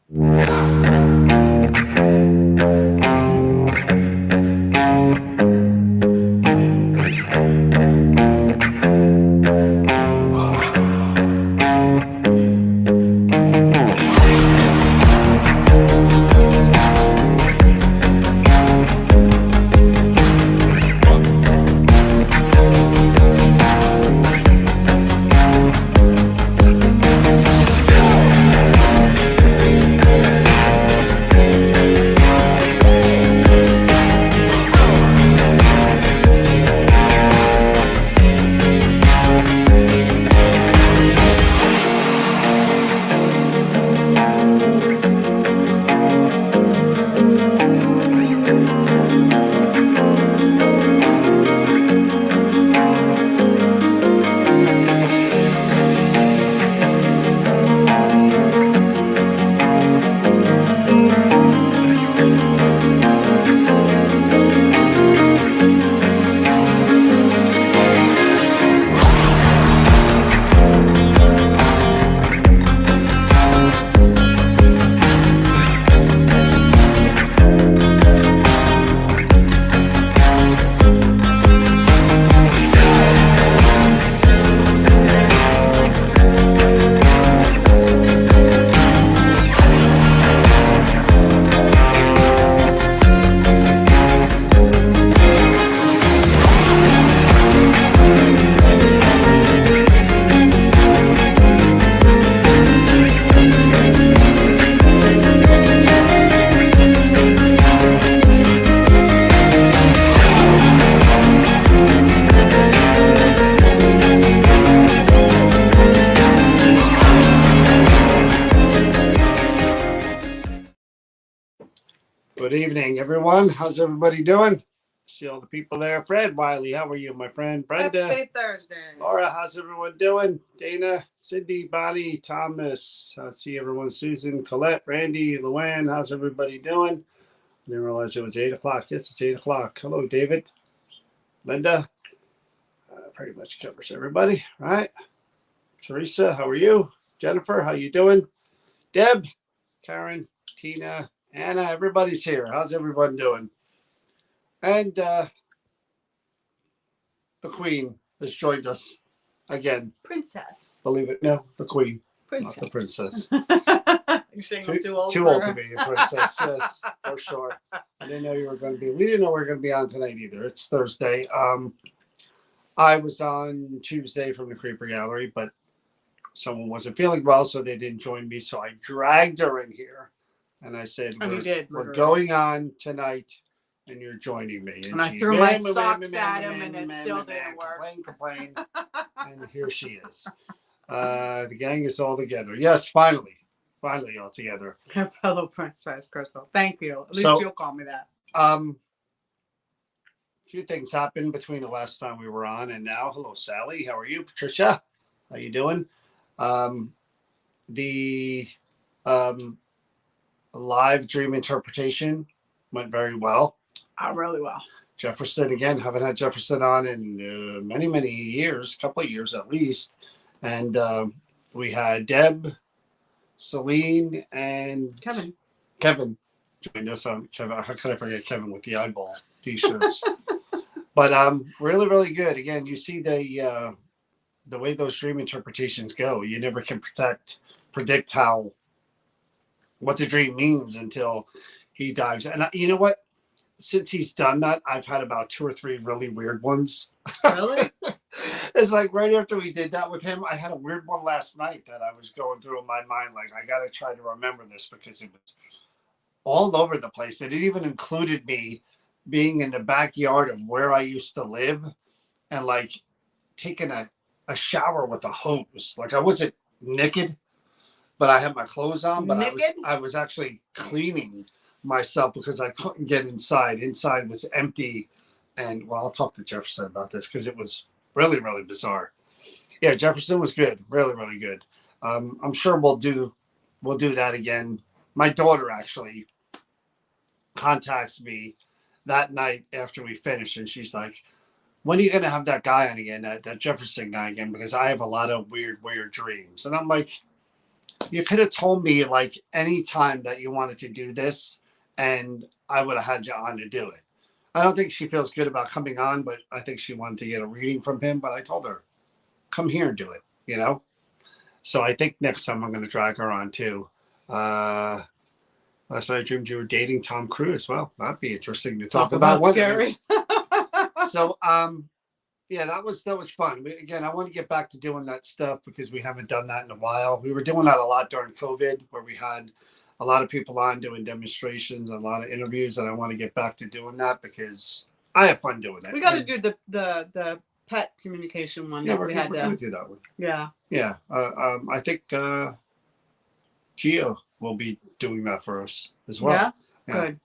Good evening, everyone. How's everybody doing? See all the people there. Fred, Wiley, how are you, my friend? Brenda. Happy Thursday. Laura, how's everyone doing? Dana, Cindy, Bonnie, Thomas. I see everyone. Susan, Colette, Randy, Luann. How's everybody doing? I didn't realize it was 8 o'clock. Yes, it's 8 o'clock. Hello, David. Linda. Pretty much covers everybody, right? Teresa, how are you? Jennifer, how you doing? Deb, Karen, Tina, Anna, everybody's here. How's everyone doing? And the Queen has joined us again. Princess. Believe it. No, the Queen. Princess. Not the Princess. You're saying I'm too old? Too old to be a princess, yes, for sure. I didn't know you were going to be. We didn't know we were going to be on tonight either. It's Thursday. I was on Tuesday from the Creeper Gallery, but someone wasn't feeling well, so they didn't join me. So I dragged her in here. And I said, we're going on tonight, and you're joining me. And I threw my socks at him, and it still didn't work. Complain. And here she is. The gang is all together. Yes, finally all together. Fellow Princess Crystal. Thank you. At least you'll call me that. A few things happened between the last time we were on and now. Hello, Sally. How are you? Patricia, how you doing? The live dream interpretation went very well. Oh, really well. Jefferson, again, haven't had Jefferson on in many years, a couple of years at least. And we had Deb, Celine, and Kevin joined us on Kevin. How can I forget Kevin with the eyeball t-shirts? But really good. Again, you see the way those dream interpretations go. You never can predict what the dream means until he dives. And you know what? Since he's done that, I've had about 2 or 3 really weird ones. Really? It's like right after we did that with him, I had a weird one last night that I was going through in my mind. Like, I got to try to remember this because it was all over the place. It even included me being in the backyard of where I used to live and like taking a shower with a hose. Like, I wasn't naked, but I had my clothes on, but I was actually cleaning myself because I couldn't get inside. Inside was empty. And well, I'll talk to Jefferson about this because it was really bizarre. Yeah, Jefferson was good. Really good. I'm sure we'll do that again. My daughter actually contacts me that night after we finish, and she's like, when are you going to have that guy on again, that Jefferson guy again? Because I have a lot of weird dreams. And I'm like, you could have told me like any time that you wanted to do this, and I would have had you on to do it. I don't think she feels good about coming on, but I think she wanted to get a reading from him. But I told her, come here and do it, you know? So I think next time I'm going to drag her on too. Last night I dreamed you were dating Tom Cruise. Well, that'd be interesting to talk about. Scary. So, yeah, that was fun. Again, I want to get back to doing that stuff because we haven't done that in a while. We were doing that a lot during COVID, where we had a lot of people on doing demonstrations, and a lot of interviews, and I want to get back to doing that because I have fun doing it. We got to do the pet communication one. Yeah, we're going to do that one. Yeah. Yeah. I think Gio will be doing that for us as well. Yeah. Good.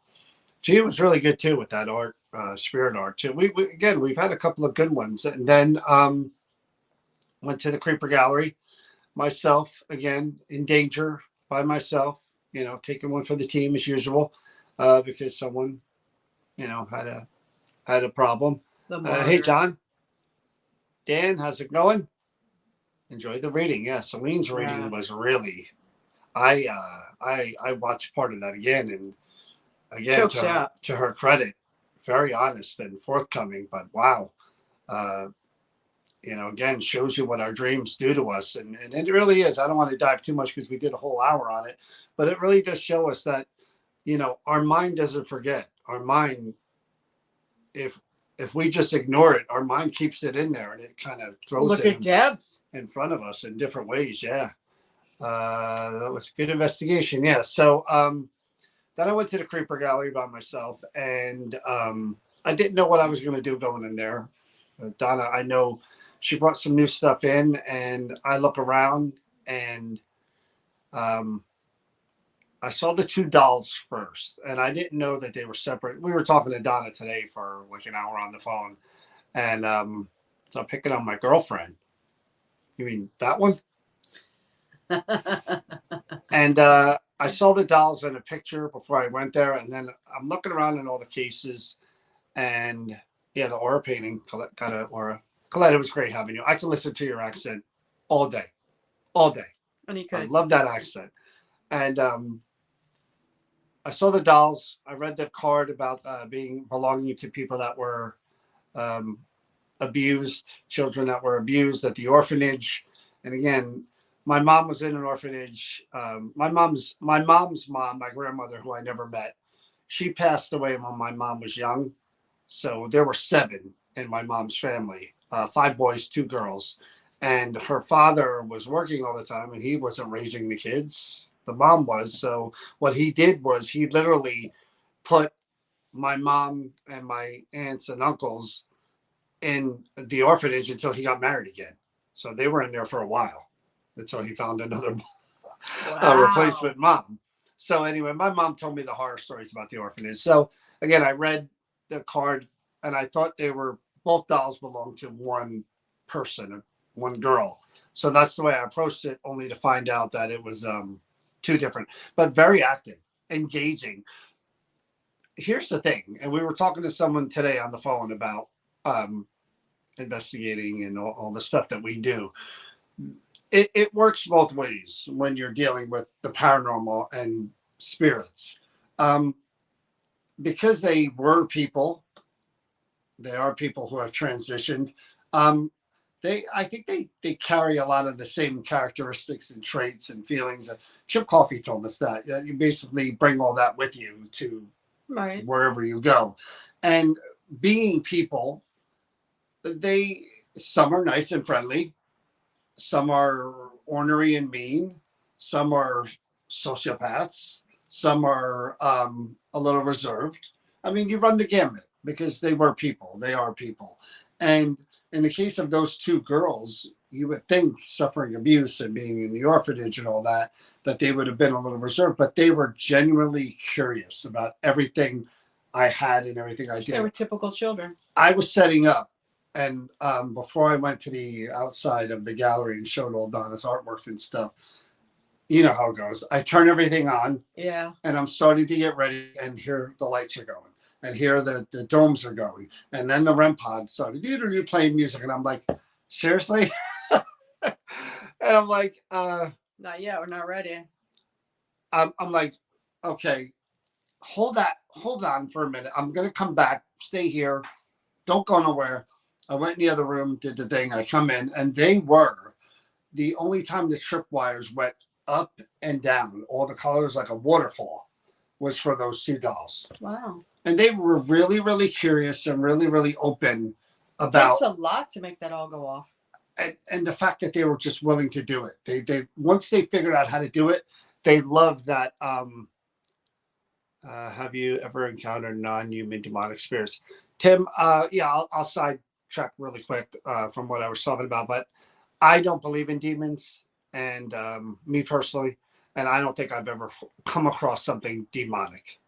Gio was really good too with that art, spirit art too. We've had a couple of good ones, and then went to the Creeper Gallery myself again, in danger by myself. You know, taking one for the team as usual, because someone, you know, had a problem. Hey, John. Dan, how's it going? Enjoyed the reading. Yeah, Celine's reading was really. I watched part of that again, and again to her credit, very honest and forthcoming. But wow, you know, again, shows you what our dreams do to us, and it really is. I don't want to dive too much because we did a whole hour on it, but it really does show us that, you know, our mind doesn't forget. Our mind, if we just ignore it, our mind keeps it in there, and it kind of throws it in front of us in different ways. Yeah. That was a good investigation. Yeah. So then I went to the Creeper Gallery by myself, and I didn't know what I was going to do going in there. Donna, I know she brought some new stuff in, and I look around, and I saw the two dolls first, and I didn't know that they were separate. We were talking to Donna today for like an hour on the phone, and so I'm picking on my girlfriend. You mean that one? And I saw the dolls in a picture before I went there, and then I'm looking around in all the cases, and yeah, the aura painting, kind of aura. Colette, it was great having you. I can listen to your accent all day, all day. And you could. I love that accent. And I saw the dolls. I read the card about belonging to people that were abused, children that were abused at the orphanage. And again, my mom was in an orphanage. My mom's mom, my grandmother, who I never met, she passed away when my mom was young. So there were 7 in my mom's family, 5 boys, 2 girls. And her father was working all the time, and he wasn't raising the kids. The mom was. So what he did was he literally put my mom and my aunts and uncles in the orphanage until he got married again. So they were in there for a while until he found another replacement mom. So anyway, my mom told me the horror stories about the orphanage. So again, I read the card, and I thought they were both dolls belonged to one person, one girl. So that's the way I approached it, only to find out that it was 2 different, but very active, engaging. Here's the thing, and we were talking to someone today on the phone about investigating and all the stuff that we do. It works both ways when you're dealing with the paranormal and spirits. Because they were people, they are people who have transitioned. I think they carry a lot of the same characteristics and traits and feelings. Chip Coffey told us that you basically bring all that with you to wherever you go. And being people, some are nice and friendly, some are ornery and mean, some are sociopaths, some are a little reserved. I mean, you run the gamut because they were people. They are people. And in the case of those 2 girls, you would think, suffering abuse and being in the orphanage and all that they would have been a little reserved, but they were genuinely curious about everything I had and everything I did. They were typical children. I was setting up, and before I went to the outside of the gallery and showed all Donna's artwork and stuff, you know how it goes. I turn everything on, and I'm starting to get ready, and here the lights are going. And here the domes are going. And then the REM pod started. You're playing music. And I'm like, seriously? And I'm like, Not yet. We're not ready. I'm like, okay, hold on for a minute. I'm gonna come back. Stay here. Don't go nowhere. I went in the other room, did the thing. I come in, and they were the only time the tripwires went up and down, all the colors like a waterfall, was for those two dolls. Wow. And they were really, really curious and really, really open It about. takes a lot to make that all go off. And the fact that they were just willing to do it. They once they figured out how to do it, they loved that. Have you ever encountered non-human demonic spirits, Tim? Yeah, I'll sidetrack really quick from what I was talking about, but I don't believe in demons, and me personally, and I don't think I've ever come across something demonic.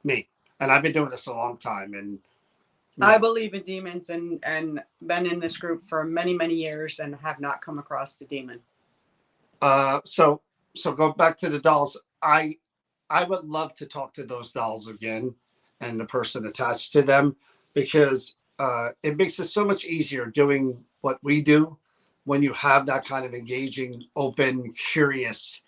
Me, and I've been doing this a long time, and I believe in demons and been in this group for many, many years and have not come across a demon. So go back to the dolls. I would love to talk to those dolls again and the person attached to them, because it makes it so much easier doing what we do when you have that kind of engaging, open, curious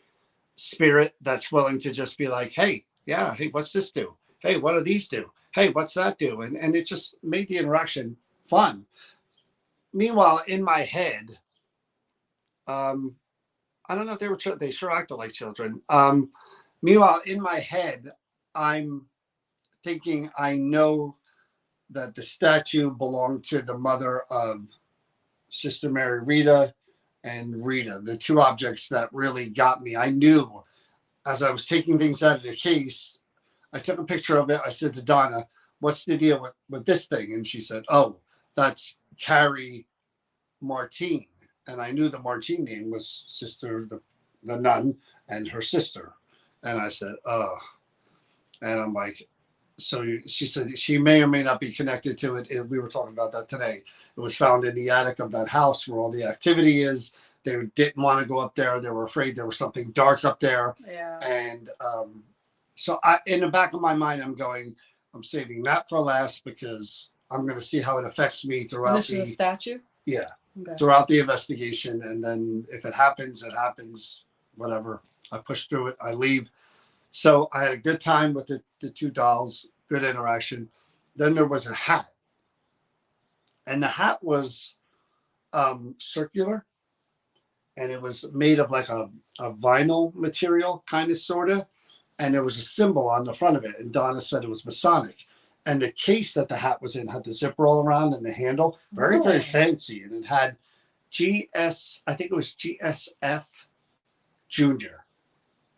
spirit that's willing to just be like, hey, yeah, hey, what's this do? Hey, what do these do? Hey, what's that do? And it just made the interaction fun. Meanwhile, in my head, I don't know if they were, they sure acted like children. Meanwhile, in my head, I'm thinking I know that the statue belonged to the mother of Sister Mary Rita and Rita, the two objects that really got me. I knew as I was taking things out of the case, I took a picture of it. I said to Donna, what's the deal with this thing? And she said, oh, that's Carrie Martine. And I knew the Martine name was Sister, the nun, and her sister. And I said, oh. And I'm like, so she said she may or may not be connected to it. We were talking about that today. It was found in the attic of that house where all the activity is. They didn't want to go up there. They were afraid there was something dark up there. Yeah. And so in the back of my mind, I'm saving that for last, because I'm going to see how it affects me throughout this is a statue? Yeah. Okay. Throughout the investigation. And then if it happens, it happens, whatever. I push through it. I leave. So I had a good time with the two dolls, good interaction. Then there was a hat. And the hat was circular. And it was made of like a vinyl material, kind of, sort of. And there was a symbol on the front of it. And Donna said it was Masonic. And the case that the hat was in had the zipper all around and the handle. Very, very fancy. And it had I think it was GSF Junior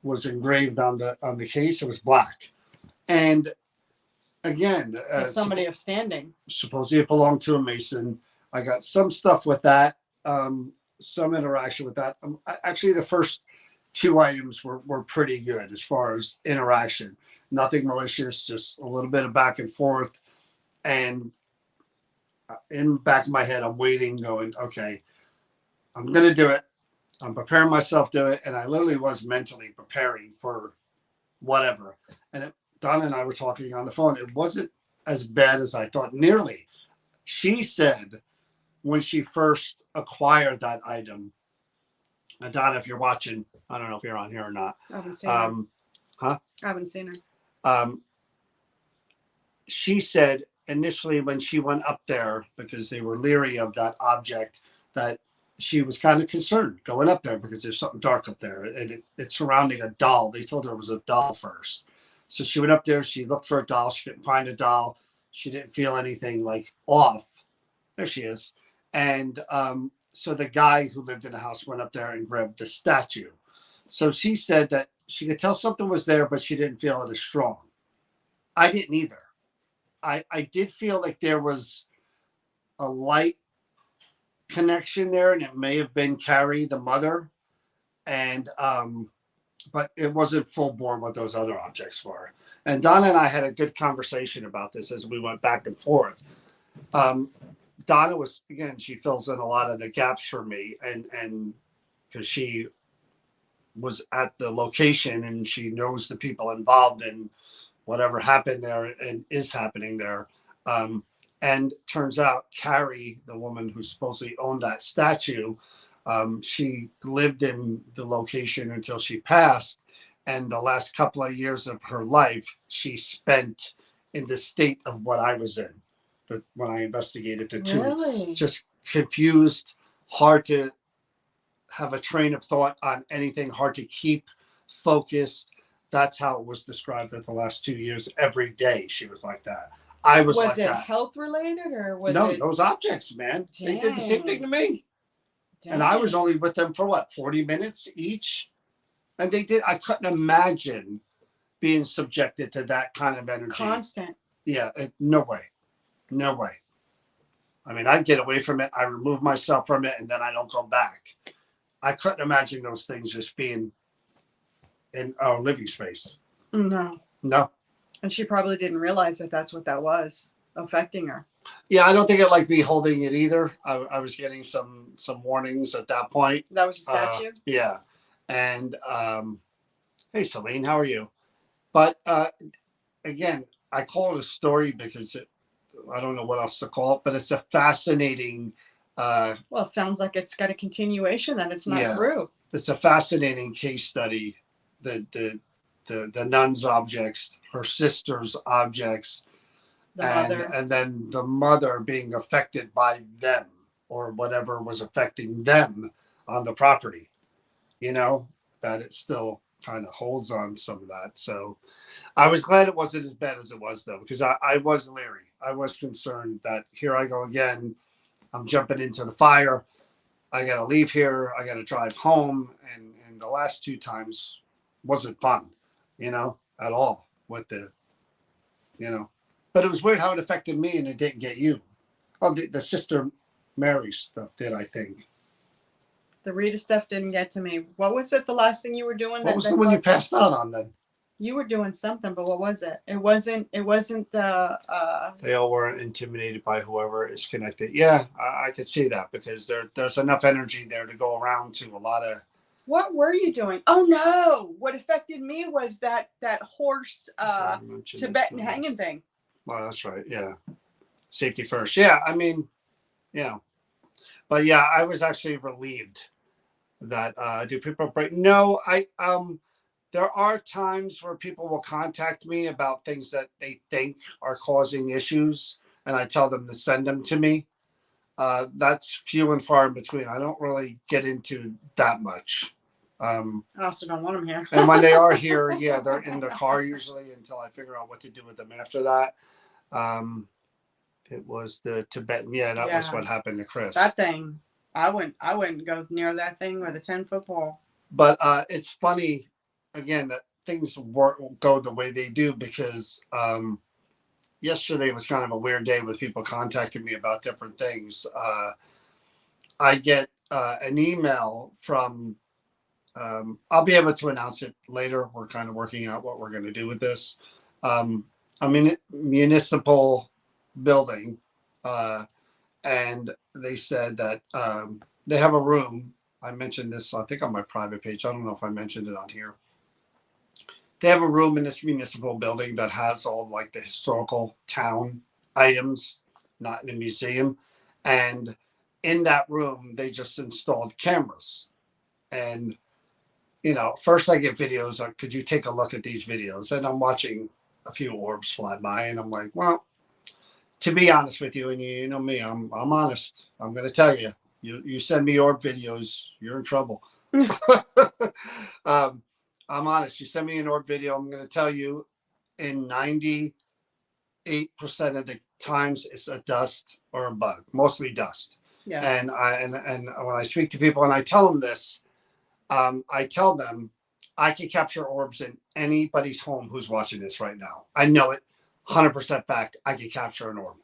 was engraved on the case. It was black. And again, so somebody of standing. Supposedly it belonged to a Mason. I got some stuff with that. Some interaction with that. Actually, the first two items were pretty good as far as interaction. Nothing malicious, just a little bit of back and forth. And in the back of my head, I'm waiting, going, okay, I'm going to do it. I'm preparing myself to do it. And I literally was mentally preparing for whatever. And Donna and I were talking on the phone. It wasn't as bad as I thought, nearly. She said when she first acquired that item, and Donna, if you're watching, I don't know if you're on here or not. I haven't seen her. Huh? I haven't seen her. She said initially when she went up there, because they were leery of that object, that she was kind of concerned going up there because there's something dark up there. And it's surrounding a doll. They told her it was a doll first. So she went up there. She looked for a doll. She couldn't find a doll. She didn't feel anything like off. There she is. And so the guy who lived in the house went up there and grabbed the statue. So she said that she could tell something was there, but she didn't feel it as strong. I didn't either. I did feel like there was a light connection there, and it may have been Carrie, the mother. And but it wasn't full born what those other objects were. And Donna and I had a good conversation about this as we went back and forth. Donna was, again, she fills in a lot of the gaps for me, and because she was at the location and she knows the people involved in whatever happened there and is happening there. And turns out Carrie, the woman who supposedly owned that statue, She lived in the location until she passed, and the last couple of years of her life she spent in the state of what I was in. When I investigated the two, Really? just confused, hard to have a train of thought on anything, hard to keep focused. That's how it was described in the last 2 years. Every day she was like that. I was Was like it that. health related or was No, it? those objects, man. They did the same thing to Dang. me. And I was Dang. only with them for what, 40 minutes each? And they did, I couldn't imagine being subjected to that kind of energy. Constant. Yeah, no way. No way. I mean, I get away from it, I remove myself from it, and then I don't come back. I couldn't imagine those things just being in our living space. No. No. And she probably didn't realize that that's what that was affecting her. Yeah, I don't think it liked me holding it either. I was getting some warnings at that point. That was a statue? Yeah. And hey, Celine, how are you? But again, I call it a story because I don't know what else to call it, but it's a fascinating. Well, it sounds like it's got a continuation that it's not through. It's a fascinating case study. The nun's objects, her sister's objects, and then the mother being affected by them or whatever was affecting them on the property. You know, that it still kind of holds on some of that. So I was glad it wasn't as bad as it was, though, because I was leery. I was concerned that here I go again. I'm jumping into the fire. I got to leave here. I got to drive home. And the last two times wasn't fun, at all with but it was weird how it affected me and it didn't get you. Oh, the Sister Mary stuff did, I think. The Rita stuff didn't get to me. What was it? The last thing you were doing? What was the one you passed out on then? You were doing something, but what was it? It wasn't. They all were intimidated by whoever is connected. Yeah, I could see that because there's enough energy there to go around to a lot of. What were you doing? Oh no! What affected me was that horse Tibetan hanging thing. Well, that's right. Yeah, safety first. Yeah, I mean, yeah, but yeah, I was actually relieved that do people break? No, there are times where people will contact me about things that they think are causing issues, and I tell them to send them to me. That's few and far in between. I don't really get into that much. I also don't want them here. And when they are here, yeah, they're in the car usually until I figure out what to do with them after that. It was the Tibetan. Yeah, that was what happened to Chris. That thing, I wouldn't go near that thing with a 10-foot pole. But it's funny, again, that things go the way they do because yesterday was kind of a weird day with people contacting me about different things. I get an email from. I'll be able to announce it later. We're kind of working out what we're going to do with this. I mean, municipal building, and they said that they have a room. I mentioned this, I think, on my private page. I don't know if I mentioned it on here. They have a room in this municipal building that has all like the historical town items, not in a museum. And in that room, they just installed cameras. And first I get videos of, could you take a look at these videos? And I'm watching a few orbs fly by, and I'm like, well, to be honest with you, and you know me, I'm honest. I'm going to tell you, you send me orb videos, you're in trouble. I'm honest. You send me an orb video, I'm going to tell you, in 98% of the times, it's a dust or a bug, mostly dust. Yeah. And when I speak to people and I tell them this, I tell them I can capture orbs in anybody's home who's watching this right now. I know it, 100% fact. I can capture an orb.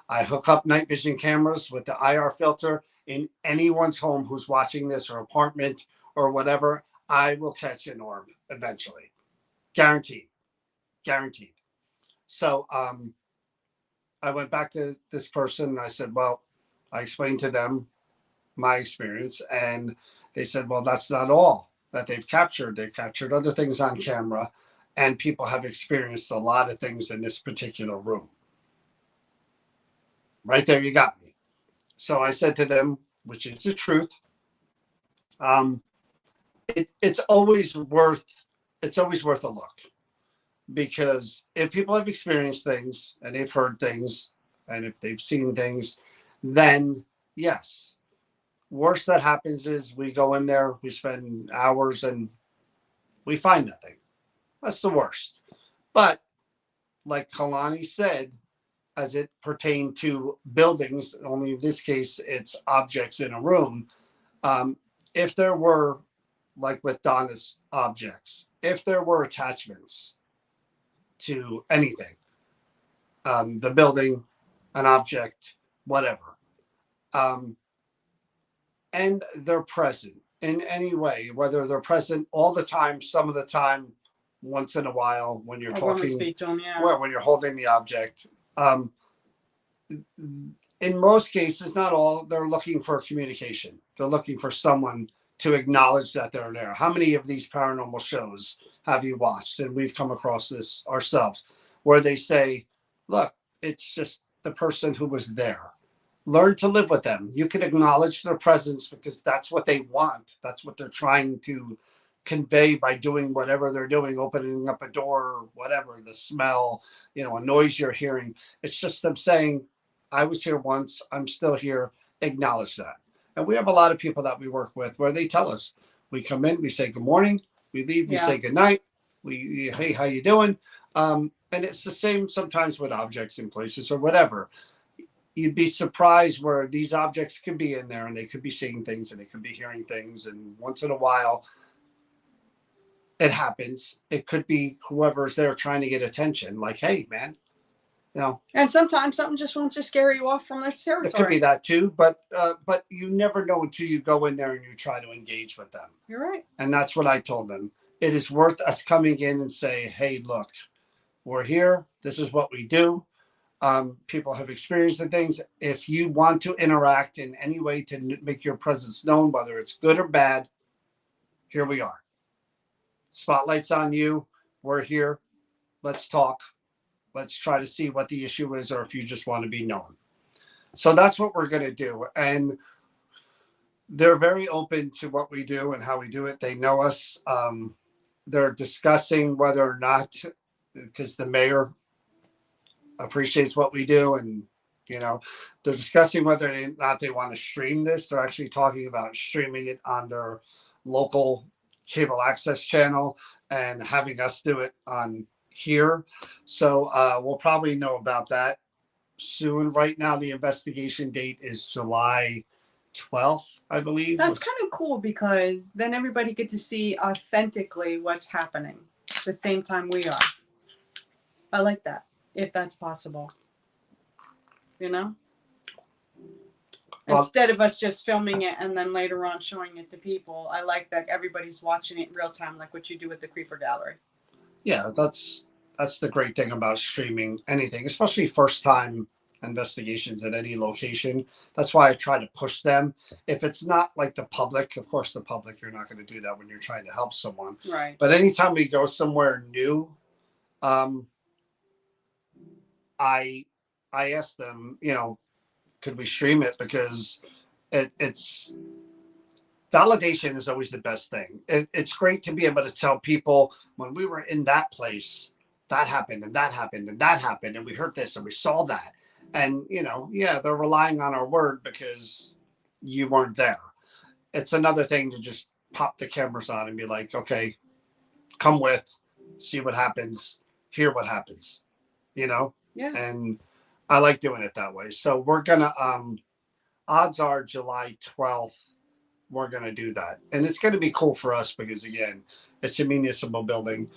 I hook up night vision cameras with the IR filter in anyone's home who's watching this or apartment or whatever. I will catch an orb eventually, guaranteed. So I went back to this person and I said, well, I explained to them my experience, and they said, well, that's not all that they've captured. They've captured other things on camera, and people have experienced a lot of things in this particular room. Right there, you got me. So I said to them, which is the truth, Um, it's always worth a look, because if people have experienced things and they've heard things and if they've seen things, then yes. Worst that happens is we go in there, we spend hours, and we find nothing. That's the worst. But like Kalani said, as it pertained to buildings, only in this case it's objects in a room. Um, if there were, like with Donna's objects, if there were attachments to anything, the building, an object, whatever, um, and they're present in any way, whether they're present all the time, some of the time, once in a while, when you're Or when we talking, speak to them, yeah. well, when you're holding the object. Um, in most cases, not all, they're looking for communication. They're looking for someone to acknowledge that they're there. How many of these paranormal shows have you watched? And we've come across this ourselves, where they say, look, it's just the person who was there. Learn to live with them. You can acknowledge their presence because that's what they want. That's what they're trying to convey by doing whatever they're doing, opening up a door, whatever, the smell, a noise you're hearing. It's just them saying, I was here once, I'm still here, acknowledge that. And we have a lot of people that we work with where they tell us, we come in, we say good morning, we leave, we Yeah. say good night, hey, how you doing? And it's the same sometimes with objects in places or whatever. You'd be surprised where these objects could be in there and they could be seeing things and they could be hearing things. And once in a while, it happens. It could be whoever's there trying to get attention. Like, hey, man, And sometimes something just wants to scare you off from their territory. It could be that too, but you never know until you go in there and you try to engage with them. You're right. And that's what I told them. It is worth us coming in and say, hey, look, we're here. This is what we do. People have experienced the things. If you want to interact in any way to make your presence known, whether it's good or bad, here we are. Spotlight's on you. We're here. Let's talk. Let's try to see what the issue is, or if you just want to be known. So that's what we're going to do. And they're very open to what we do and how we do it. They know us. They're discussing whether or not, because the mayor appreciates what we do, and they're discussing whether or not they want to stream this. They're actually talking about streaming it on their local cable access channel and having us do it on here. So we'll probably know about that soon. Right now, the investigation date is July 12th, I believe. That's kind of cool because then everybody gets to see authentically what's happening at the same time we are. I like that, if that's possible. Well, instead of us just filming it and then later on showing it to people, I like that everybody's watching it in real time, like what you do with the Creeper Gallery. Yeah, that's the great thing about streaming anything, especially first time investigations at any location. That's why I try to push them. If it's not like the public, of course, the public, you're not going to do that when you're trying to help someone. Right. But anytime we go somewhere new, I ask them, could we stream it? Because it's validation is always the best thing. It's great to be able to tell people when we were in that place, that happened and that happened and that happened, and we heard this and we saw that. And, they're relying on our word because you weren't there. It's another thing to just pop the cameras on and be like, okay, come with, see what happens, hear what happens, Yeah. And I like doing it that way. So we're going to, odds are July 12th, we're going to do that. And it's going to be cool for us because, again, it's a municipal building.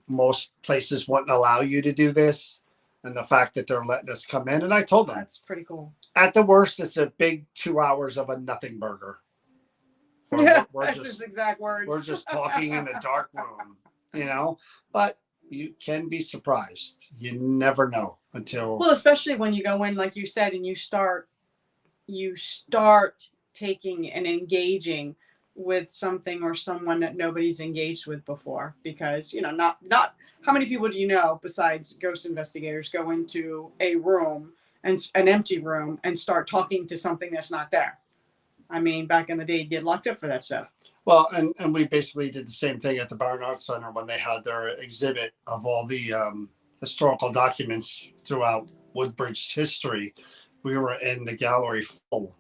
Most places wouldn't allow you to do this. And the fact that they're letting us come in. And I told them. That's pretty cool. At the worst, it's a big 2 hours of a nothing burger. That's his exact words. We're just talking in a dark room, But you can be surprised. You never know until. Well, especially when you go in, like you said, and you start taking and engaging with something or someone that nobody's engaged with before, because not how many people do you know besides ghost investigators go into a room and an empty room and start talking to something that's not there? I mean, back in the day, you'd get locked up for that stuff. Well, and we basically did the same thing at the Barn Arts Center when they had their exhibit of all the historical documents throughout Woodbridge's history. We were in the gallery full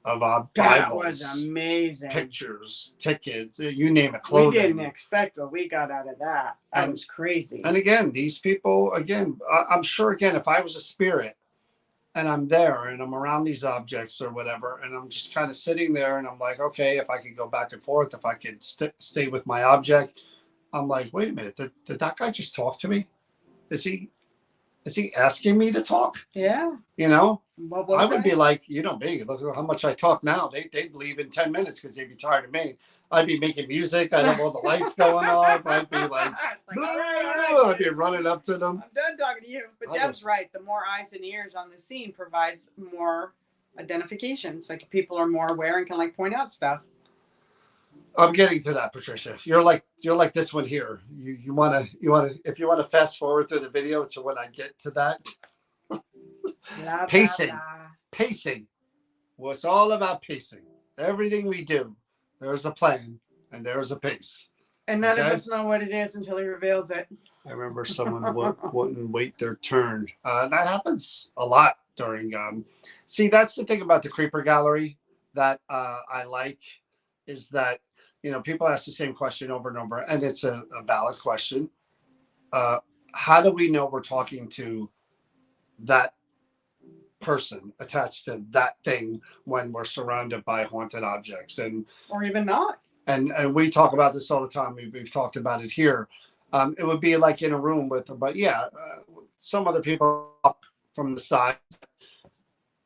of That was Bibles, amazing. pictures, tickets, you name it, We clothing. didn't expect what we got out of that. That was crazy. And again, these people, again, I'm sure, again, if I was a spirit and I'm there and I'm around these objects or whatever, and I'm just kind of sitting there and I'm like, okay, if I could go back and forth, if I could stay with my object, I'm like, wait a minute, did that guy just talk to me? Is he asking me to talk? Yeah. You know, What I would be like, you know me, look at how much I talk now. They'd leave in 10 minutes because they'd be tired of me. I'd be making music. I'd have all the lights going off. I'd be like, I'd be running up to them. I'm done talking to you. But Deb's right. The more eyes and ears on the scene provides more identifications. Like people are more aware and can like point out stuff. I'm getting to that, Patricia. You're like this one here. You wanna if you wanna fast forward through the video to when I get to that. Blah, Pacing. blah, blah. Pacing. Well, it's all about pacing. Everything we do, there's a plan and there's a pace. And none of us know what it is until he reveals it. I remember someone wouldn't wait their turn. That happens a lot during. See, that's the thing about the Creeper Gallery that I like is that, you know, people ask the same question over and over, and it's a valid question. How do we know we're talking to that person attached to that thing when we're surrounded by haunted objects or even not? And we talk about this all the time. We've talked about it here. It would be like in a room with, but yeah, some other people up from the side.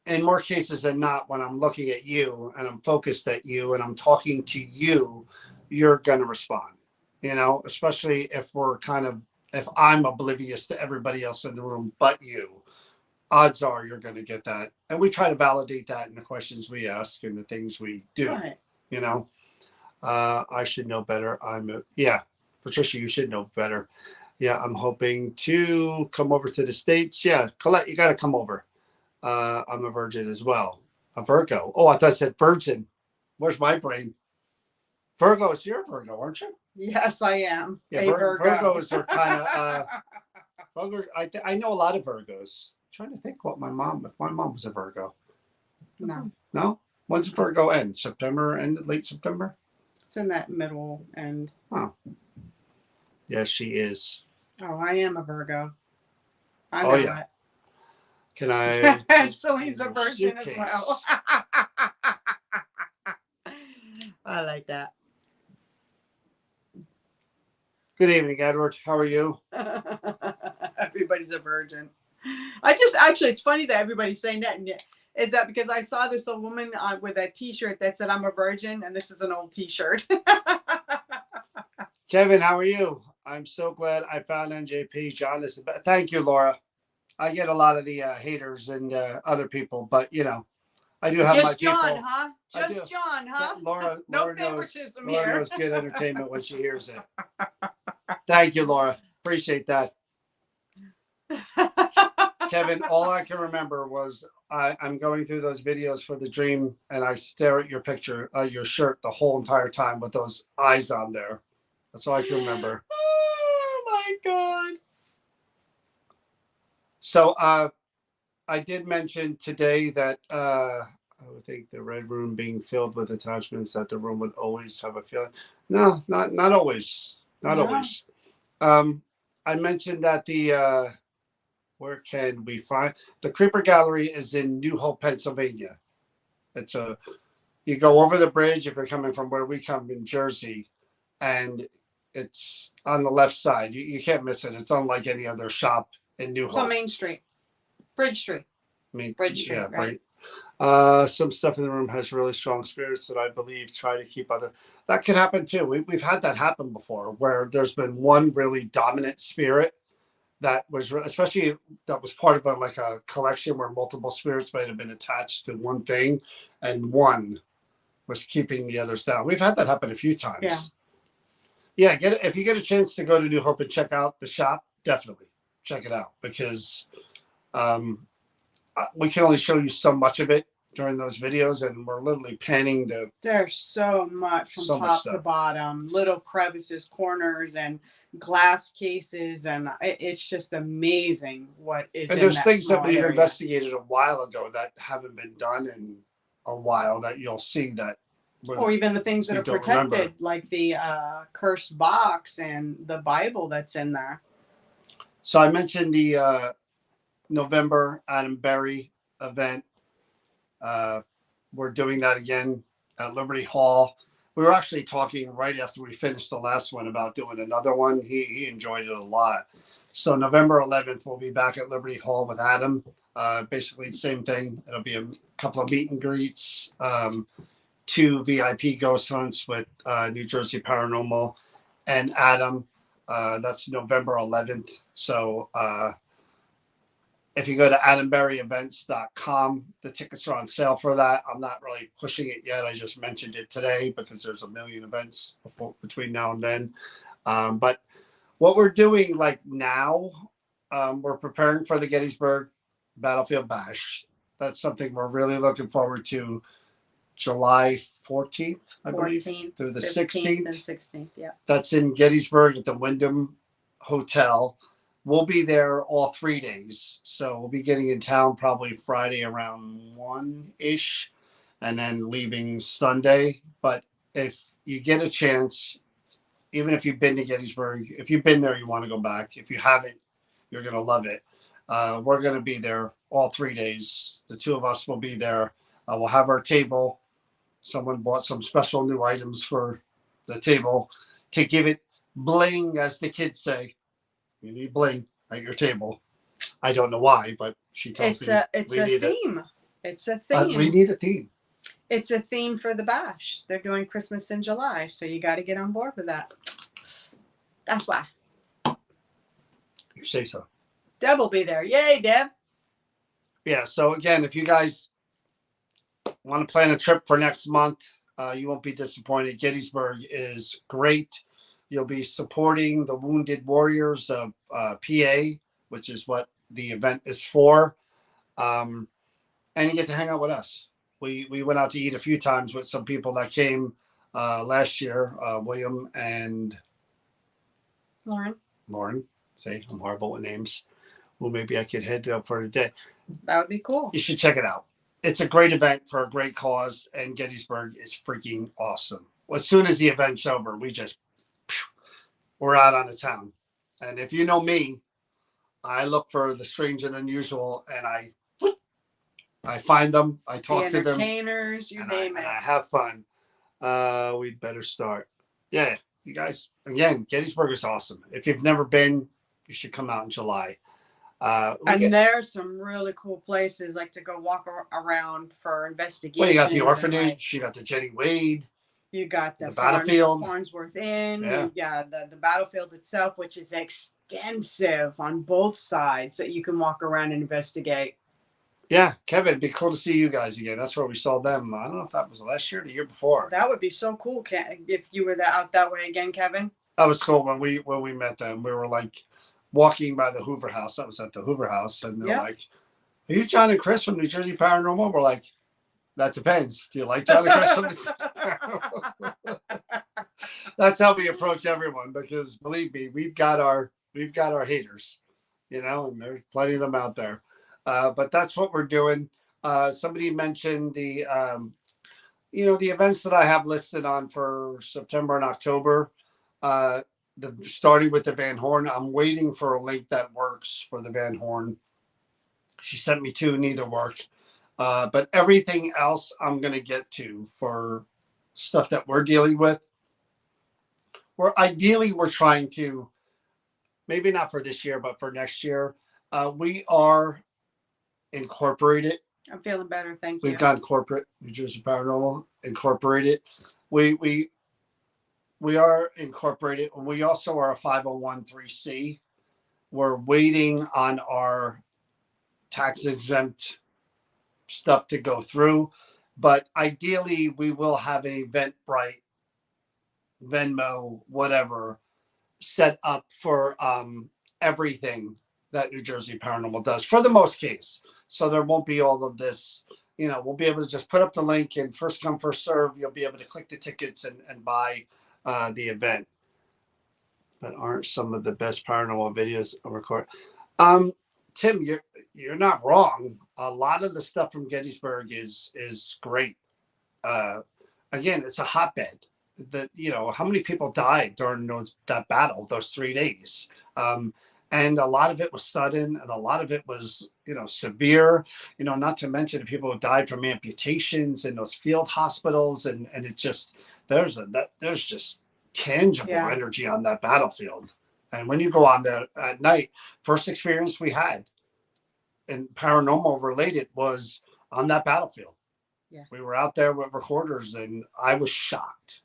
In more cases than not, when I'm looking at you and I'm focused at you and I'm talking to you, you're going to respond, you know, especially if if I'm oblivious to everybody else in the room but you, odds are you're going to get that. And we try to validate that in the questions we ask and the things we do, Right. You know. I should know better. Patricia, you should know better. Yeah, I'm hoping to come over to the States. Yeah, Colette, you got to come over. I'm a virgin as well. A Virgo. Oh, I thought it said virgin. Where's my brain? Virgos, you're a Virgo, aren't you? Yes, I am. Yeah, Virgo. Virgos are kind of. I know a lot of Virgos. I'm trying to think if my mom was a Virgo. No. No? When's Virgo end? September end? Late September? It's in that middle end. Oh. Yes, she is. Oh, I am a Virgo. I know yeah. It. Can I? Celine's a virgin as well. I like that. Good evening, Edward. How are you? Everybody's a virgin. Actually, it's funny that everybody's saying that. And is that because I saw this old woman with a T-shirt that said "I'm a virgin," and this is an old T-shirt. Kevin, how are you? I'm so glad I found NJP. John is the best. Thank you, Laura. I get a lot of the haters and other people, but you know, I do have just my John, people. huh? Just John, huh? Laura, no Laura favoritism Laura here. knows good entertainment when she hears it. Thank you, Laura. Appreciate that. Kevin, all I can remember was I'm going through those videos for the dream, and I stare at your picture, your shirt, the whole entire time with those eyes on there. That's all I can remember. Oh my God. So I did mention today that I would think the red room being filled with attachments, that the room would always have a feeling. No, not always. Not always. I mentioned that the where can we find the Creeper Gallery is in New Hope, Pennsylvania. You go over the bridge if you're coming from where we come in Jersey, and it's on the left side. You can't miss it. It's unlike any other shop in New Hope. It's on Main Street. Bridge Street. Bridge Street, yeah, right. Some stuff in the room has really strong spirits that I believe try to keep other. That could happen too. We've had that happen before, where there's been one really dominant spirit that was, especially that was part of a collection where multiple spirits might have been attached to one thing, and one was keeping the others down. We've had that happen a few times. Yeah. If you get a chance to go to New Hope and check out the shop, definitely check it out, because we can only show you so much of it during those videos, and we're literally panning the There's so much from so much top to stuff. bottom, little crevices, corners, and glass cases, and it's just amazing what is And in there's that things that small we've area. investigated a while ago that haven't been done in a while that you'll see that. Or even the things that you are don't protected, remember. like the cursed box and the Bible that's in there. So I mentioned the November Adam Berry event. We're doing that again at Liberty Hall. We were actually talking right after we finished the last one about doing another one. He enjoyed it a lot. So November 11th, we'll be back at Liberty Hall with Adam. Basically the same thing. It'll be a couple of meet and greets, 2 VIP ghost hunts with New Jersey Paranormal and Adam. That's November 11th. So if you go to adamberryevents.com, the tickets are on sale for that. I'm not really pushing it yet. I just mentioned it today because there's a million events between now and then. But what we're doing like now, we're preparing for the Gettysburg Battlefield Bash. That's something we're really looking forward to. July 14th, I believe, through the 16th. And 16th, yeah. That's in Gettysburg at the Wyndham Hotel. We'll be there all 3 days. So we'll be getting in town probably Friday around 1-ish and then leaving Sunday. But if you get a chance, even if you've been to Gettysburg, if you've been there, you want to go back. If you haven't, you're going to love it. We're going to be there all 3 days. The two of us will be there. We'll have our table. Someone bought some special new items for the table to give it bling, as the kids say. You need bling at your table. I don't know why, but she tells me it's a theme. It's a theme. We need a theme. It's a theme for the bash. They're doing Christmas in July, so you got to get on board with that. That's why. You say so. Deb will be there. Yay, Deb. Yeah, so again, if you guys want to plan a trip for next month, you won't be disappointed. Gettysburg is great. You'll be supporting the Wounded Warriors of PA, which is what the event is for. And you get to hang out with us. We went out to eat a few times with some people that came last year, William and Lauren. Say, I'm horrible with names. Well, maybe I could head up for a day. That would be cool. You should check it out. It's a great event for a great cause, and Gettysburg is freaking awesome. As soon as the event's over, we're out on the town. And if you know me, I look for the strange and unusual, and I find them. I talk to them. Entertainers, you name it. And I have fun. We'd better start. Yeah, you guys. Again, Gettysburg is awesome. If you've never been, you should come out in July. There's some really cool places like to go walk around for investigations. Well, you got the orphanage, you got the Jenny Wade, you got the battlefield, Farnsworth Inn, the battlefield itself, which is extensive on both sides that you can walk around and investigate. Yeah, Kevin, it'd be cool to see you guys again. That's where we saw them. I don't know if that was last year or the year before. That would be so cool if you were out that way again, Kevin. That was cool when we met them. We were like walking by the Hoover House. That was at the Hoover House. And they're like, are you John and Chris from New Jersey Paranormal? We're like, that depends. Do you like John and Chris from New Jersey Paranormal? That's how we approach everyone, because believe me, we've got our haters, and there's plenty of them out there. But that's what we're doing. Somebody mentioned the events that I have listed on for September and October. Starting with the Van Horn. I'm waiting for a link that works for the Van Horn. She sent me 2, neither work. But everything else I'm going to get to for stuff that we're dealing with. We're trying to, maybe not for this year, but for next year, we are incorporated. I'm feeling better, thank you. We've gone corporate, New Jersey Paranormal Incorporated. We are incorporated. We also are a 501(c)(3). We're waiting on our tax exempt stuff to go through, but ideally we will have an Eventbrite, Venmo, whatever, set up for everything that New Jersey Paranormal does for the most case. So there won't be all of this we'll be able to just put up the link and first come, first serve. You'll be able to click the tickets and buy the event. But aren't some of the best paranormal videos recorded? Tim, you're not wrong. A lot of the stuff from Gettysburg is great. Again, it's a hotbed. How many people died during that battle, those 3 days? And a lot of it was sudden, and a lot of it was, severe. Not to mention the people who died from amputations in those field hospitals, and it just there's just tangible energy on that battlefield. And when you go on there at night, first experience we had and paranormal related was on that battlefield. Yeah. We were out there with recorders, and I was shocked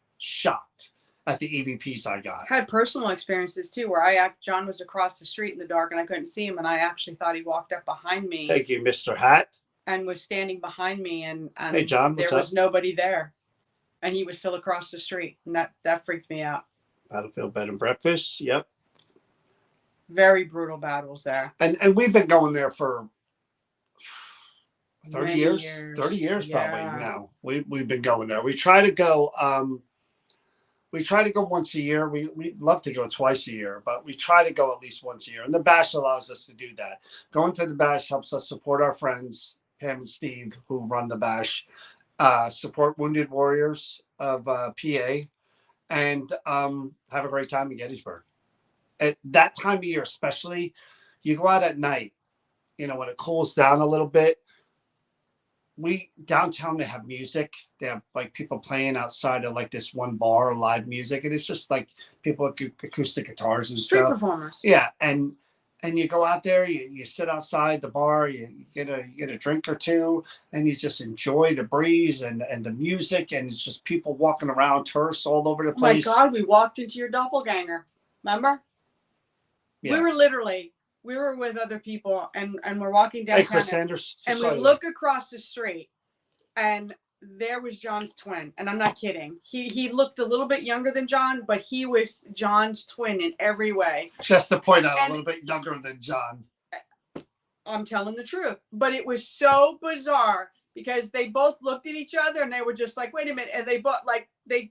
at the EVPs I got. Had personal experiences too, where John was across the street in the dark and I couldn't see him, and I actually thought he walked up behind me. Thank you, Mr. Hat. And was standing behind me, and hey, John, there was nobody there, and he was still across the street, and that freaked me out. Battlefield bed and breakfast. Yep. Very brutal battles there. And we've been going there for 30 years. 30 years probably now. We've been going there. We try to go once a year. We love to go twice a year, but we try to go at least once a year. And the bash allows us to do that. Going to the bash helps us support our friends, Pam and Steve, who run the bash, support Wounded Warriors of PA, and have a great time in Gettysburg. At that time of year, especially, you go out at night, when it cools down a little bit. Downtown, they have music. They have like people playing outside of like this one bar, live music. And it's just like people with acoustic guitars and Street stuff. Performers. Yeah. And you go out there, you sit outside the bar, you get a drink or two, and you just enjoy the breeze and the music. And it's just people walking around, tourists all over the place. Oh my God, we walked into your doppelganger. Remember? Yeah. We were with other people, and we're walking downtown. Hey, Chris Sanders. And we look across the street, and there was John's twin. And I'm not kidding. He looked a little bit younger than John, but he was John's twin in every way. Just to point out, a little bit younger than John. I'm telling the truth. But it was so bizarre because they both looked at each other, and they were just like, wait a minute. And they both, like, they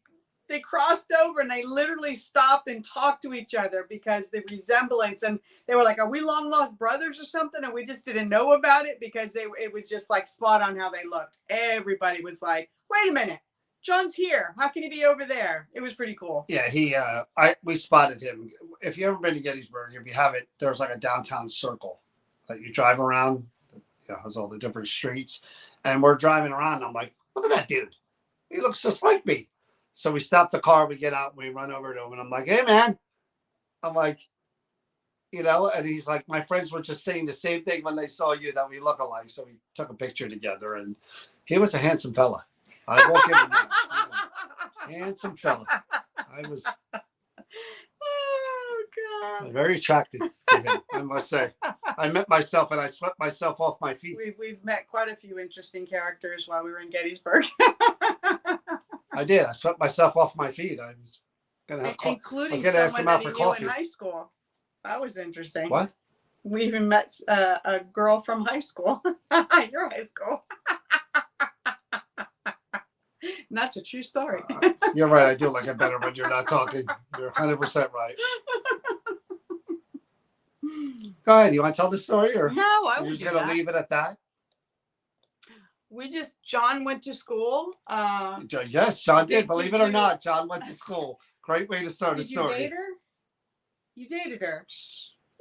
crossed over, and they literally stopped and talked to each other because the resemblance, and they were like, are we long lost brothers or something? And we just didn't know about it because it was just like spot on how they looked. Everybody was like, wait a minute, John's here. How can he be over there? It was pretty cool. Yeah, we spotted him. If you ever been to Gettysburg, if you haven't, there's like a downtown circle that you drive around. Has all the different streets. And we're driving around. And I'm like, look at that dude. He looks just like me. So we stop the car, we get out, and we run over to him, and I'm like, hey, man. I'm like, and he's like, my friends were just saying the same thing when they saw you that we look alike. So we took a picture together, and he was a handsome fella. I won't give him that. Handsome fella. I was very attracted to him, I must say. I met myself, and I swept myself off my feet. We've met quite a few interesting characters while we were in Gettysburg. I did. I swept myself off my feet. I was going to have including someone that you knew in high school. That was interesting. What? We even met a girl from high school. Your high school. And that's a true story. You're right. I do like it better when you're not talking. You're 100% right. Go ahead. You want to tell the story, or no? I was just going to leave it at that. John went to school. Yes, John did. Believe it or not, John went to school. Great way to start a story. Did you date her? You dated her.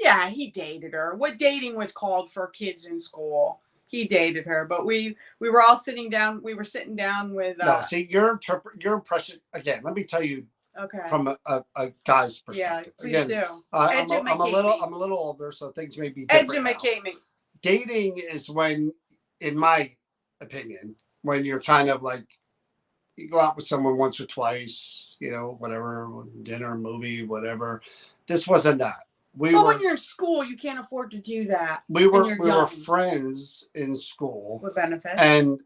Yeah, he dated her. What dating was called for kids in school. He dated her, but we were all sitting down. We were sitting down with. No, see your impression again. Let me tell you. Okay. From a guy's perspective. Yeah, please do. I'm a little older, so things may be different. Educate me. Dating is when, in my opinion, when you're kind of like, you go out with someone once or twice, whatever, dinner, movie, whatever. This wasn't that. When you're in school, you can't afford to do that. We were friends in school with benefits, and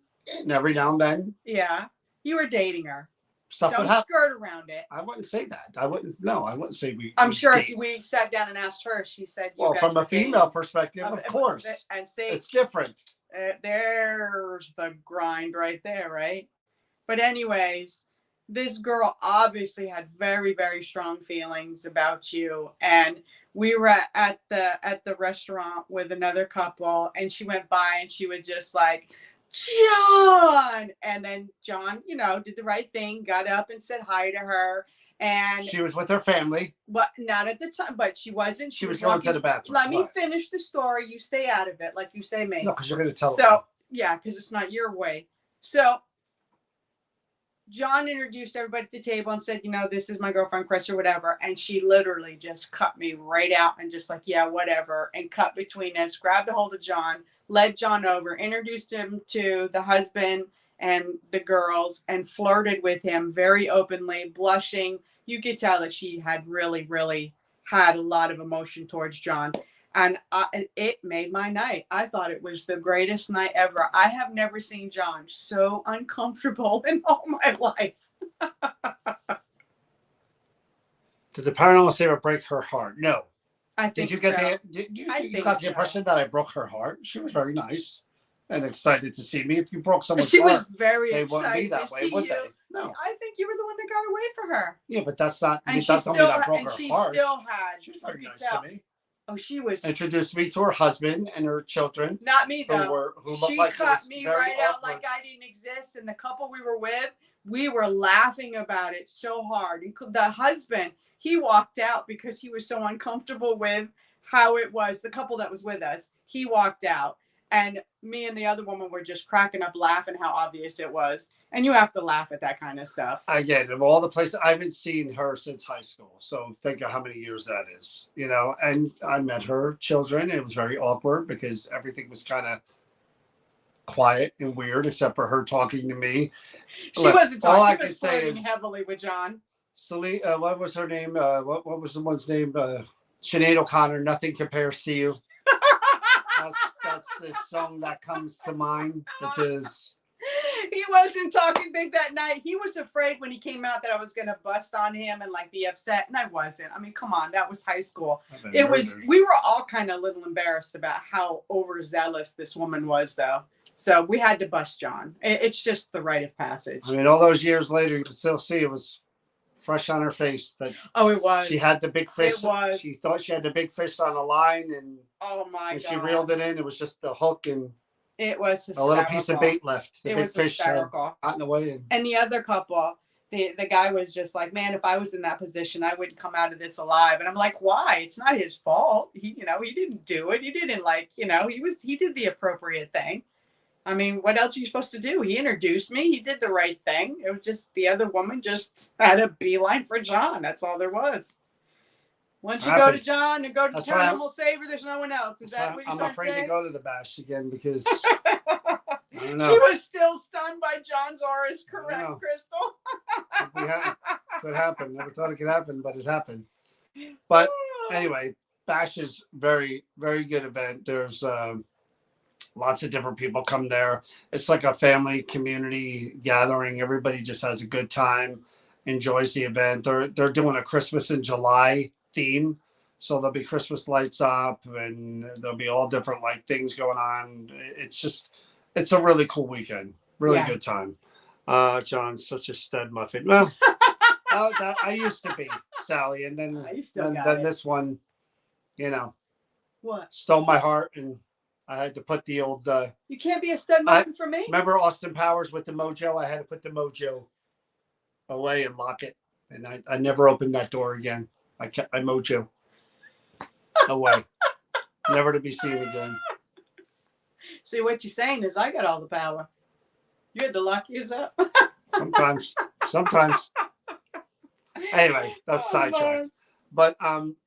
every now and then. Yeah, you were dating her. Stuff Don't skirt around it. I wouldn't say that. I wouldn't say we. I'm sure if we sat down and asked her, she said. Well, from a female perspective, of course, and say it's different. There's the grind right there, right? But anyways, this girl obviously had very, very strong feelings about you. And we were at the restaurant with another couple, and she went by and she was just like, John. And then John, did the right thing, got up and said hi to her. And She was with her family. but not at the time, but she wasn't. She was going to the bathroom. Let me finish the story. You stay out of it, like you say me. No, because you're going to tell So, them. yeah, because it's not your way. So John introduced everybody at the table and said, this is my girlfriend, Chris, or whatever. And she literally just cut me right out and just like, yeah, whatever. And cut between us, grabbed a hold of John, led John over, introduced him to the husband and the girls, and flirted with him very openly, blushing. You could tell that she had really, really had a lot of emotion towards John. And it made my night. I thought it was the greatest night ever. I have never seen John so uncomfortable in all my life. Did the paranormal saver break her heart? No. I think Did you so. get you got the impression that I broke her heart? She was very nice and excited to see me. If you broke someone's She was heart, very they excited wouldn't be that to way, see would you. they? No. I think you were the one that got away for her. Yeah, but that's not. And that's not me that broke her she heart. still had. She was very nice tell. to me. Oh, she was. Introduced me to her husband and her children. Not me though. Who she like cut me right out awkward. like I didn't exist. And the couple we were with, we were laughing about it so hard. The husband, he walked out because he was so uncomfortable with how it was. The couple that was with us, he walked out. And me and the other woman were just cracking up laughing how obvious it was. And you have to laugh at that kind of stuff. Again, of all the places, I haven't seen her since high school. So think of how many years that is, and I met her children. It was very awkward because everything was kind of quiet and weird, except for her talking to me. She wasn't talking. She was flirting heavily with John. Celine, what was her name? What was the one's name? Sinead O'Connor. Nothing compares to you. That's the song that comes to mind because he wasn't talking big that night. He was afraid when he came out that I was going to bust on him and like be upset, and I wasn't. I mean, come on, that was high school. It was. We were all kind of a little embarrassed about how overzealous this woman was, though. So we had to bust John. It's just the rite of passage. I mean, all those years later, you can still see it was fresh on her face that it was. She had the big fish. It was. She thought she had the big fish on the line, and oh my god, she reeled it in. It was just the hook and it was hysterical. A little piece of bait left. The it big was fish hysterical. Out in the way. And the other couple, the guy was just like, man, if I was in that position, I wouldn't come out of this alive. And I'm like, why? It's not his fault. He didn't do it. He didn't he did the appropriate thing. I mean, what else are you supposed to do? He introduced me. He did the right thing. It was just the other woman just had a beeline for John. That's all there was. Once you go to John and go to Paranormal Saver, there's no one else. Is that what you're saying? I'm afraid to go to the bash again because I don't know. She was still stunned by John's aura. Is correct, Crystal? Could happen. Never thought it could happen, but it happened. But anyway, bash is very, very good event. There's lots of different people come there. It's like a family community gathering. Everybody just has a good time, enjoys the event. They're doing a Christmas in July theme. So there'll be Christmas lights up and there'll be all different like things going on. It's a really cool weekend. Really good time. John's such a stud muffin. Well, I used to be, Sally. And then, then this one, what? Stole my heart, and I had to put the old. You can't be a stud muffin for me. Remember Austin Powers with the mojo? I had to put the mojo away and lock it, and I never opened that door again. I kept my mojo away, never to be seen again. See, what you're saying is I got all the power. You had to lock yours up. Sometimes. Anyway, that's sidetracked. But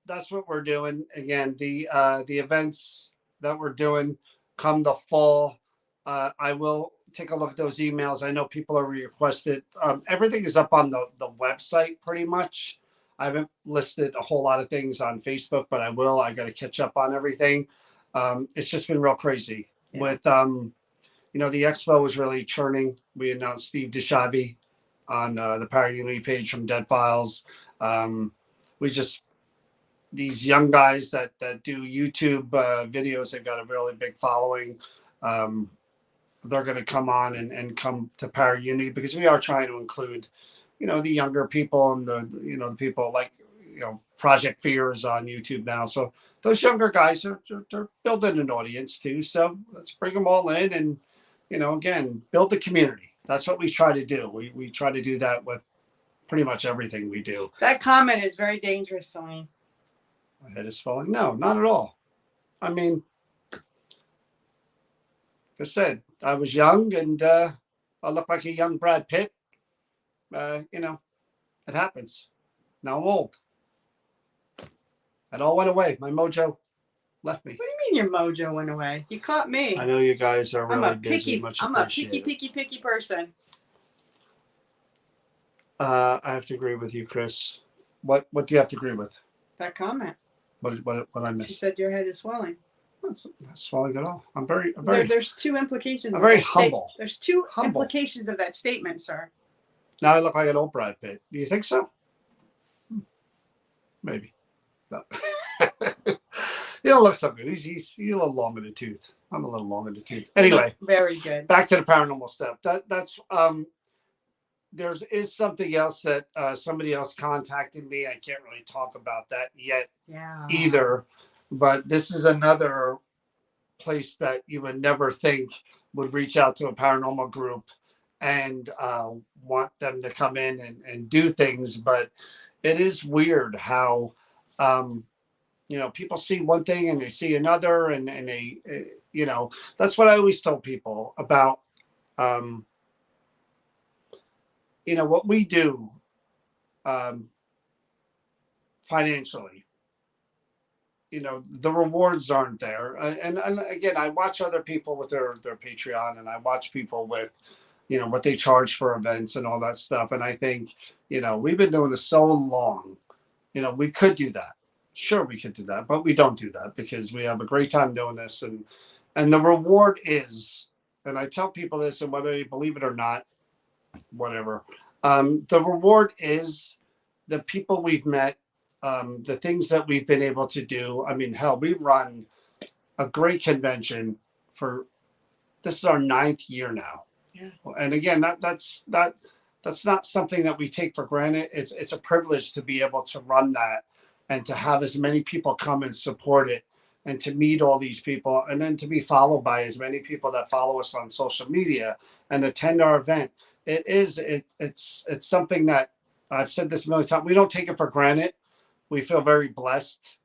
that's what we're doing. Again, the events that we're doing come the fall. I will take a look at those emails. I know people are requested. Everything is up on the website pretty much. I haven't listed a whole lot of things on Facebook, but I will. I got to catch up on everything. It's just been real crazy with, the expo was really churning. We announced Steve DeShavi on the Power Unity page from Dead Files. These young guys that do YouTube videos, they've got a really big following. they're going to come on and come to Power Unity, because we are trying to include, the younger people and the people like, Project Fear is on YouTube now. So those younger guys they're building an audience too. So let's bring them all in and, again, build the community. That's what we try to do. We try to do that with pretty much everything we do. That comment is very dangerous, Tony. My head is falling. No, not at all. I mean, like I said, I was young and I look like a young Brad Pitt. It happens. Now I'm old. It all went away. My mojo left me. What do you mean your mojo went away? You caught me. I know you guys are really busy. Much I'm a picky person. I have to agree with you, Chris. What do you have to agree with? That comment. What I missed? She said your head is swelling. That's not swelling at all. I'm very. There's two implications. I'm very humble. There's two implications of that statement, sir. Now I look like an old Brad Pitt. Do you think so? Maybe. No. You don't look so good. He's a little long in the tooth. I'm a little long in the tooth. Anyway, very good. Back to the paranormal stuff. That's there is something else that somebody else contacted me. I can't really talk about that yet either. But this is another place that you would never think would reach out to a paranormal group and want them to come in and do things. But it is weird how people see one thing and they see another, and they that's what I always tell people about what we do financially. The rewards aren't there, and again, I watch other people with their Patreon, and I watch people with what they charge for events and all that stuff, and I think we've been doing this so long. We could do that. Sure, we could do that, but we don't do that because we have a great time doing this, and the reward is, and I tell people this, and whether you believe it or not, whatever, the reward is the people we've met, the things that we've been able to do. I mean, hell, we run a great convention this is our 9th year now. Yeah. And again, that's not something that we take for granted. It's a privilege to be able to run that and to have as many people come and support it, and to meet all these people, and then to be followed by as many people that follow us on social media and attend our event. It's something that I've said this a million times. We don't take it for granted. We feel very blessed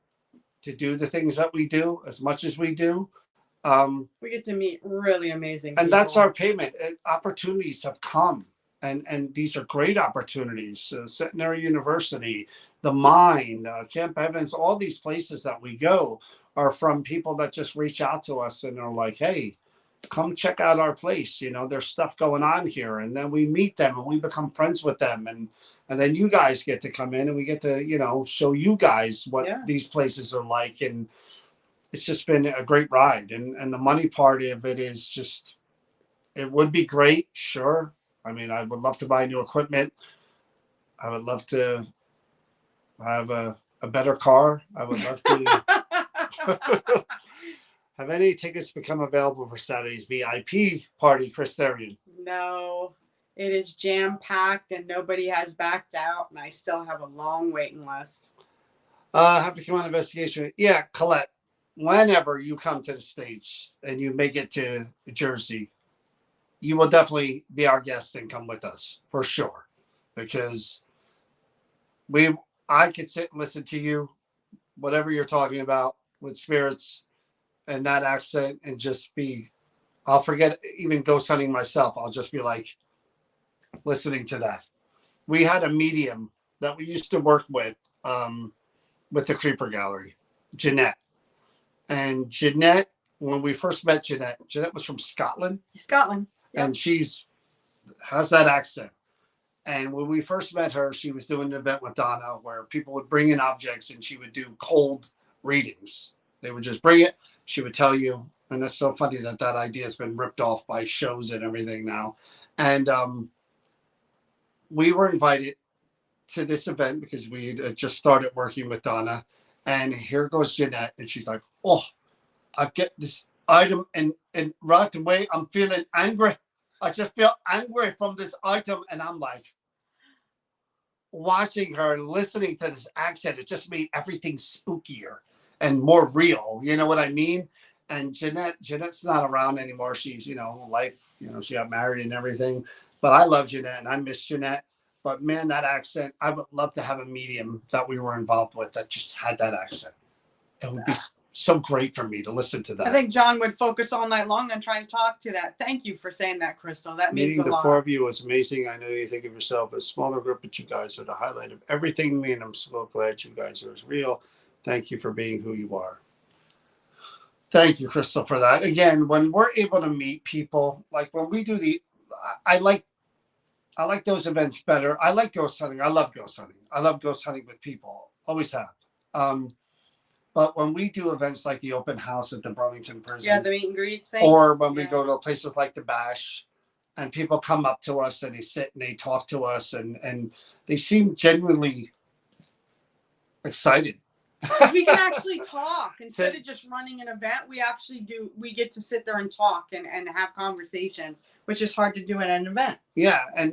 to do the things that we do as much as we do. We get to meet really amazing people. And that's our payment. Opportunities have come, and these are great opportunities. Centenary University, the Mine, Camp Evans, all these places that we go are from people that just reach out to us and are like, hey, come check out our place. There's stuff going on here. And then we meet them and we become friends with them. And then you guys get to come in and we get to, show you guys what these places are like. And it's just been a great ride. And the money part of it is just, it would be great. Sure. I mean, I would love to buy new equipment. I would love to have a better car. I would love to have any tickets become available for Saturday's VIP party, Chris Therian? No, it is jam-packed and nobody has backed out, and I still have a long waiting list. Have to come on investigation. Yeah, Colette, whenever you come to the States and you make it to Jersey, you will definitely be our guest and come with us for sure, because I could sit and listen to you, whatever you're talking about with spirits and that accent, and just I'll forget even ghost hunting myself. I'll just be like listening to that. We had a medium that we used to work with the Creeper Gallery, Jeanette. And Jeanette, when we first met Jeanette was from Scotland. Scotland. Yep. And has that accent. And when we first met her, she was doing an event with Donna where people would bring in objects and she would do cold readings. They would just bring it. She would tell you. And that's so funny that idea has been ripped off by shows and everything now. And we were invited to this event because we had just started working with Donna. And here goes Jeanette. And she's like, oh, item, and right away I'm feeling angry. I just feel angry from this item, and I'm like, watching her and listening to this accent, it just made everything spookier and more real. You know what I mean? And Jeanette's not around anymore. She's, life, she got married and everything. But I love Jeanette and I miss Jeanette. But man, that accent, I would love to have a medium that we were involved with that just had that accent. It would be so great for me to listen to that. I think John would focus all night long on trying to talk to that. Thank you for saying that, Crystal. That means a lot. Meeting the four of you was amazing. I know you think of yourself as a smaller group, but you guys are the highlight of everything to me, and I'm so glad you guys are as real. Thank you for being who you are. Thank you, Crystal, for that. Again, when we're able to meet people, like when we do I like those events better. I like ghost hunting. I love ghost hunting. I love ghost hunting with people. Always have. But when we do events like the open house at the Burlington prison, yeah, the meet and greets things, or when we go to places like the Bash, and people come up to us and they sit and they talk to us, and they seem genuinely excited. We can actually talk instead of just running an event. We get to sit there and talk and have conversations, which is hard to do at an event. Yeah, and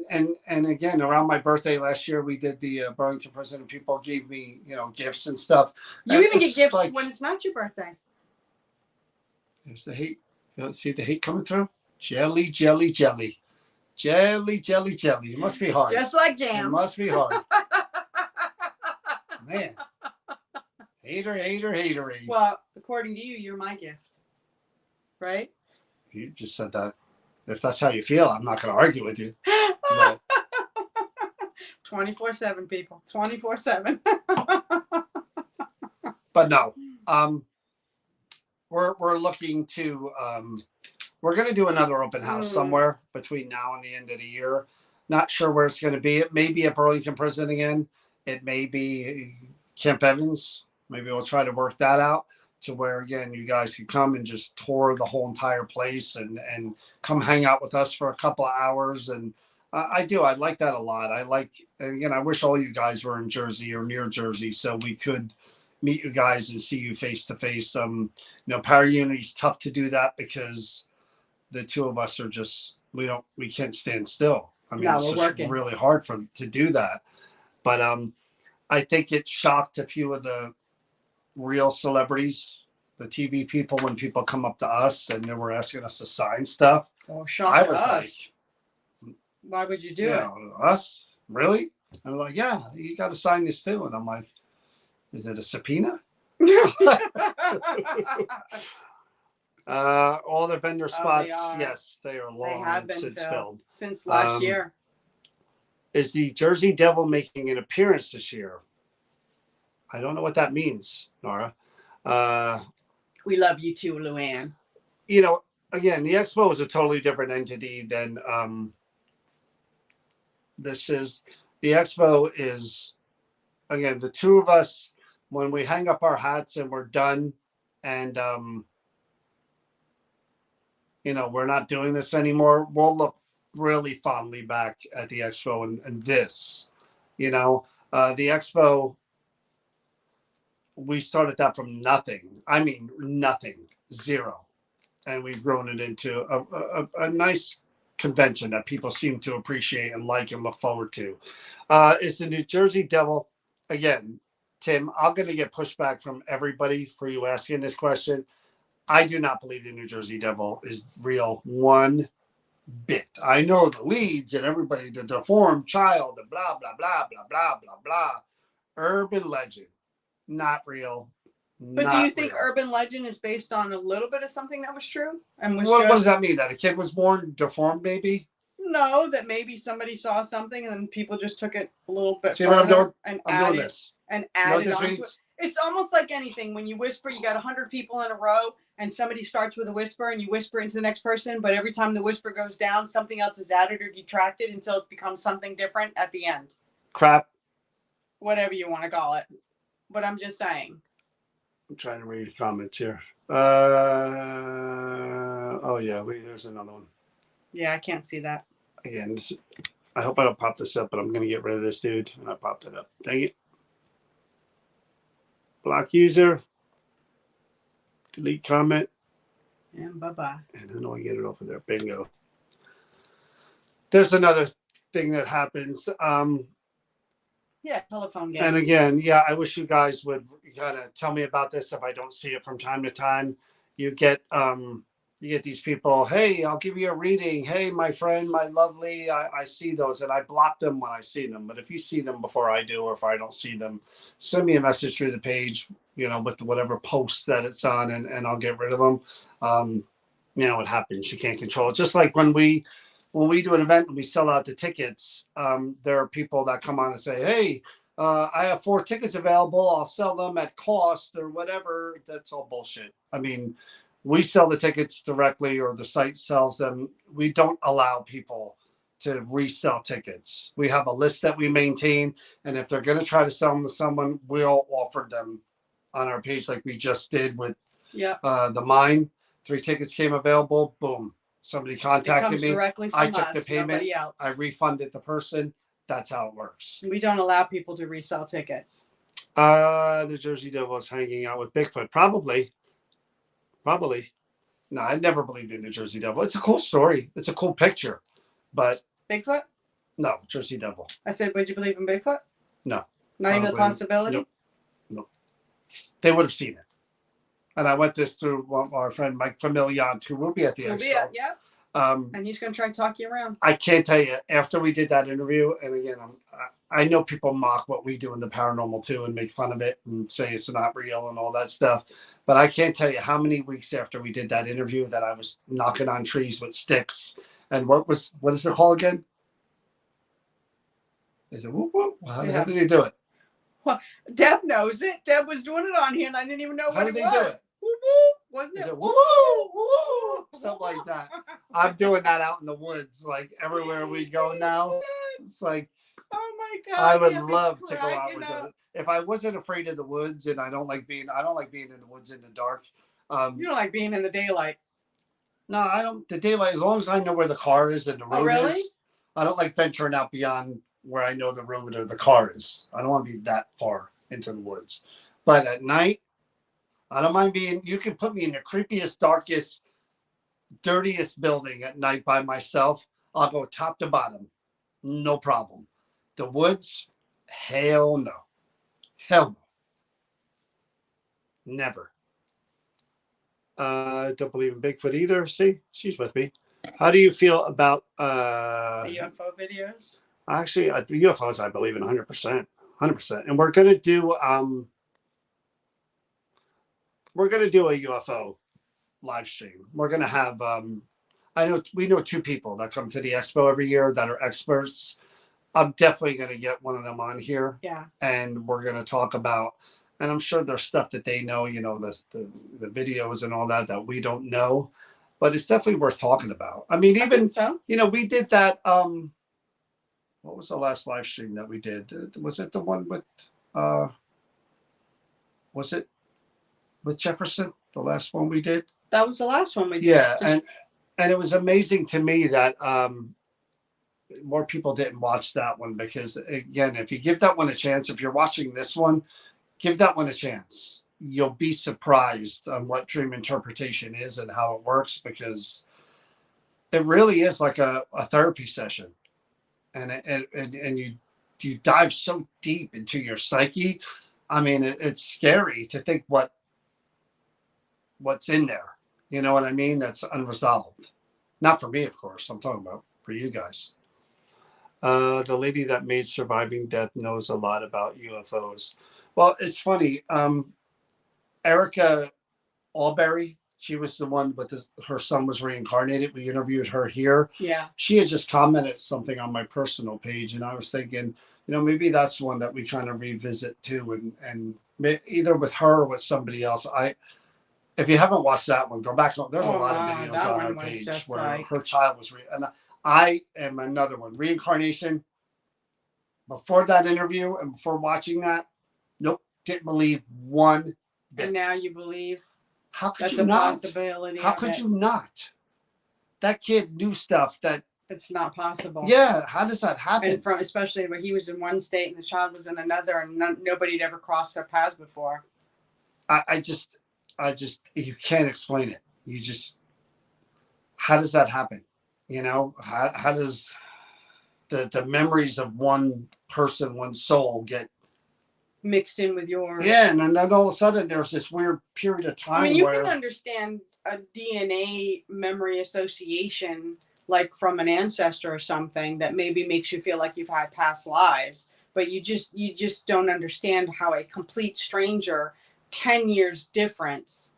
again, around my birthday last year, we did the Burlington prison, and people gave me gifts and stuff. You even get gifts when it's not your birthday. There's the hate. Let's see the hate coming through. Jelly, jelly, jelly, jelly, jelly, jelly. It must be hard. Just like jam. It must be hard. Man. Hater, hater, hater. Well, according to you, you're my gift. Right? You just said that. If that's how you feel, I'm not going to argue with you. 24/7, people. 24/7. But no. We're looking to we're going to do another open house somewhere between now and the end of the year. Not sure where it's going to be. It may be at Burlington Prison again. It may be Camp Evans. Maybe we'll try to work that out to where, again, you guys can come and just tour the whole entire place and come hang out with us for a couple of hours. And I like that a lot. I wish all you guys were in Jersey or near Jersey so we could meet you guys and see you face to face. Power Unity is tough to do that because the two of us are just, we can't stand still. I mean, it's just working really hard to do that. But I think it shocked a few of the real celebrities, the TV people, when people come up to us and they were asking us to sign stuff. Oh, shocked us. Like, why would you do it? Us? Really? And I'm like, yeah, you got to sign this too. And I'm like, is it a subpoena? All the vendor spots, yes, they are long. They have been filled since last year. Is the Jersey Devil making an appearance this year? I don't know what that means, Nora. We love you too, Luann. Again, the expo is a totally different entity than this is. The expo is, again, the two of us, when we hang up our hats and we're done and, we're not doing this anymore, we'll look really fondly back at the expo and this, the expo, we started that from nothing. I mean, nothing, zero. And we've grown it into a nice convention that people seem to appreciate and like and look forward to. It's the New Jersey Devil. Again, Tim, I'm going to get pushback from everybody for you asking this question. I do not believe the New Jersey Devil is real one bit. I know the leads and everybody, the deformed child, the blah, blah, blah, blah, blah, blah, blah. Urban legend. Not real. But do you think urban legend is based on a little bit of something that was true? And what does that mean? That a kid was born deformed, maybe? No, that maybe somebody saw something and then people just took it a little bit further. See what I'm doing? I'm doing this. And added onto it. It's almost like anything. When you whisper, you got 100 people in a row and somebody starts with a whisper and you whisper into the next person. But every time the whisper goes down, something else is added or detracted until it becomes something different at the end. Crap. Whatever you want to call it. But I'm just saying. I'm trying to read comments here. Oh, yeah. Wait, there's another one. Yeah, I can't see that. Again, I hope I don't pop this up, but I'm going to get rid of this dude. And I popped it up. Dang it. Block user. Delete comment. And bye-bye. And I know I get it off of there. Bingo. There's another thing that happens. Yeah, telephone game. And again, yeah, I wish you guys would kind of tell me about this if I don't see it from time to time. You get these people, hey, I'll give you a reading. Hey, my friend, my lovely, I see those and I block them when I see them. But if you see them before I do, or if I don't see them, send me a message through the page, with whatever post that it's on, and I'll get rid of them. It happens. You can't control it. Just like when we do an event and we sell out the tickets, there are people that come on and say, hey, I have 4 tickets available. I'll sell them at cost or whatever. That's all bullshit. I mean, we sell the tickets directly, or the site sells them. We don't allow people to resell tickets. We have a list that we maintain. And if they're going to try to sell them to someone, we'll offer them on our page like we just did with the Mine. 3 tickets came available. Boom. Somebody contacted me. I took the payment. I refunded the person. That's how it works. We don't allow people to resell tickets. The Jersey Devil is hanging out with Bigfoot. Probably. No, I never believed in the Jersey Devil. It's a cool story. It's a cool picture. But Bigfoot? No, Jersey Devil. I said, would you believe in Bigfoot? No. Not even the possibility? Nope. They would have seen it. And I went this through our friend Mike Familiant, who will be at the expo. And he's going to try to talk you around. I can't tell you, after we did that interview, and again, I know people mock what we do in the paranormal too and make fun of it and say it's not real and all that stuff. But I can't tell you how many weeks after we did that interview that I was knocking on trees with sticks. And what is the call again? They said, whoop, whoop. How did he do it? Well, Deb knows it. Deb was doing it on here, and I didn't even know what it was. How did they do it? Woo woo, wasn't it? Woo woo, woo, something like that. I'm doing that out in the woods, like everywhere we go now. It's like, oh my God, I would love to go out with it. If I wasn't afraid of the woods, and I don't like being in the woods in the dark. You don't like being in the daylight? No, I don't. The daylight, as long as I know where the car is and the road is. I don't like venturing out beyond where I know the road or the car is. I don't want to be that far into the woods. But at night, I don't mind you can put me in the creepiest, darkest, dirtiest building at night by myself. I'll go top to bottom. No problem. The woods, hell no. Hell no. Never. Don't believe in Bigfoot either. See, she's with me. How do you feel about the UFO videos? Actually, the UFOs I believe in 100%. 100%. And we're going to do a UFO live stream. We're going to have we know 2 people that come to the expo every year that are experts. I'm definitely going to get one of them on here. Yeah. And we're going to talk about, and I'm sure there's stuff that they know, the videos and all that we don't know, but it's definitely worth talking about. I mean, even so. We did that. What was the last live stream that we did? Was it the one with was it with Jefferson? The last one we did? That was the last one we did. Yeah, and it was amazing to me that more people didn't watch that one, because again, if you give that one a chance, if you're watching this one, give that one a chance. You'll be surprised on what dream interpretation is and how it works, because it really is like a therapy session. And you dive so deep into your psyche. I mean, it's scary to think what's in there. You know what I mean? That's unresolved. Not for me, of course. I'm talking about for you guys. The lady that made Surviving Death knows a lot about UFOs. Well, it's funny. Erica Alberry, she was the one with her son was reincarnated. We interviewed her here. Yeah. She had just commented something on my personal page, and I was thinking, maybe that's one that we kind of revisit too, and either with her or with somebody else. If you haven't watched that one, go back. There's a lot of videos on our page where her child was and I am another one. Reincarnation. Before that interview and before watching that, nope, didn't believe one bit. And now you believe? How could you not? Possibility. How could you not? That kid knew stuff that it's not possible. Yeah, how does that happen? And especially when he was in one state and the child was in another, and nobody had ever crossed their paths before. I just you can't explain it. how does that happen? You know, how does the memories of one person, one soul get mixed in with yours? Yeah, and then all of a sudden there's this weird period of time. I mean, you can understand a DNA memory association, like from an ancestor or something, that maybe makes you feel like you've had past lives, but you just don't understand how a complete stranger, 10 years difference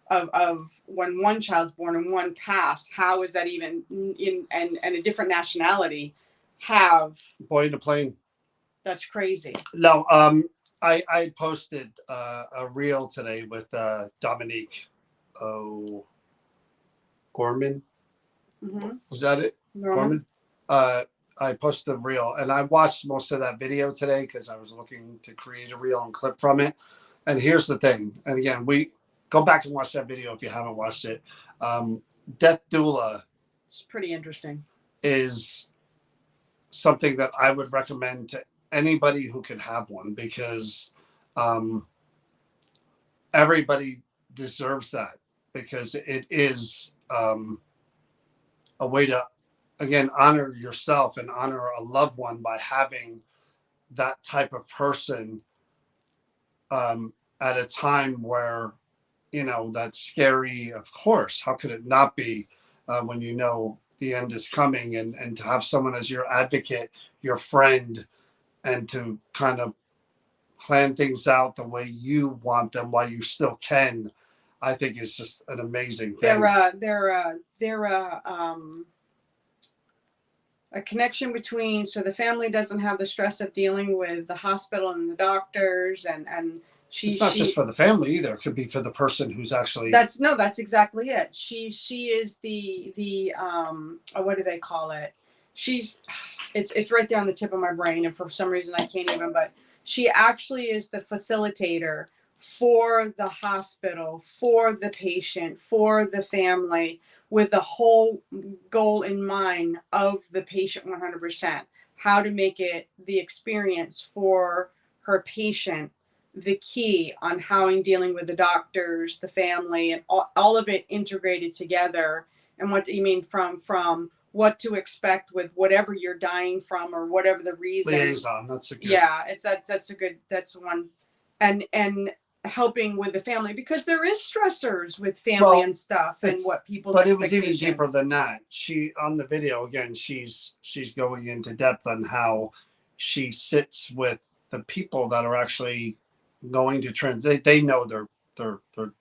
of when one child's born and one passed, how is that even in and a different nationality have boy in a plane? That's crazy. No, I posted a reel today with Dominique Gorman. Mm-hmm. Was that it? Gorman. I posted a reel, and I watched most of that video today because I was looking to create a reel and clip from it. And here's the thing. And again, we go back and watch that video if you haven't watched it. Death doula. It's pretty interesting. Is something that I would recommend to anybody who could have one, because everybody deserves that, because it is a way to, again, honor yourself and honor a loved one by having that type of person at a time where, you know, that's scary. Of course, how could it not be when you know the end is coming, and to have someone as your advocate, your friend, and to kind of plan things out the way you want them while you still can, I think is just an amazing thing. They're a connection between, so the family doesn't have the stress of dealing with the hospital and the doctors, and it's not just for the family either. It could be for the person who's actually. That's exactly it. She is the what do they call it? It's right there on the tip of my brain, and for some reason I can't even. But she actually is the facilitator for the hospital, for the patient, for the family, with the whole goal in mind of the patient 100%. How to make it the experience for her patient, the key on how in dealing with the doctors, the family, and all of it integrated together. And what do you mean from what to expect with whatever you're dying from or whatever the reason. Liaison, that's a good. Yeah, that's one. And helping with the family, because there is stressors with family and stuff, and what people's but it was even deeper than that. She, on the video again, she's going into depth on how she sits with the people that are actually going to transit. They know they're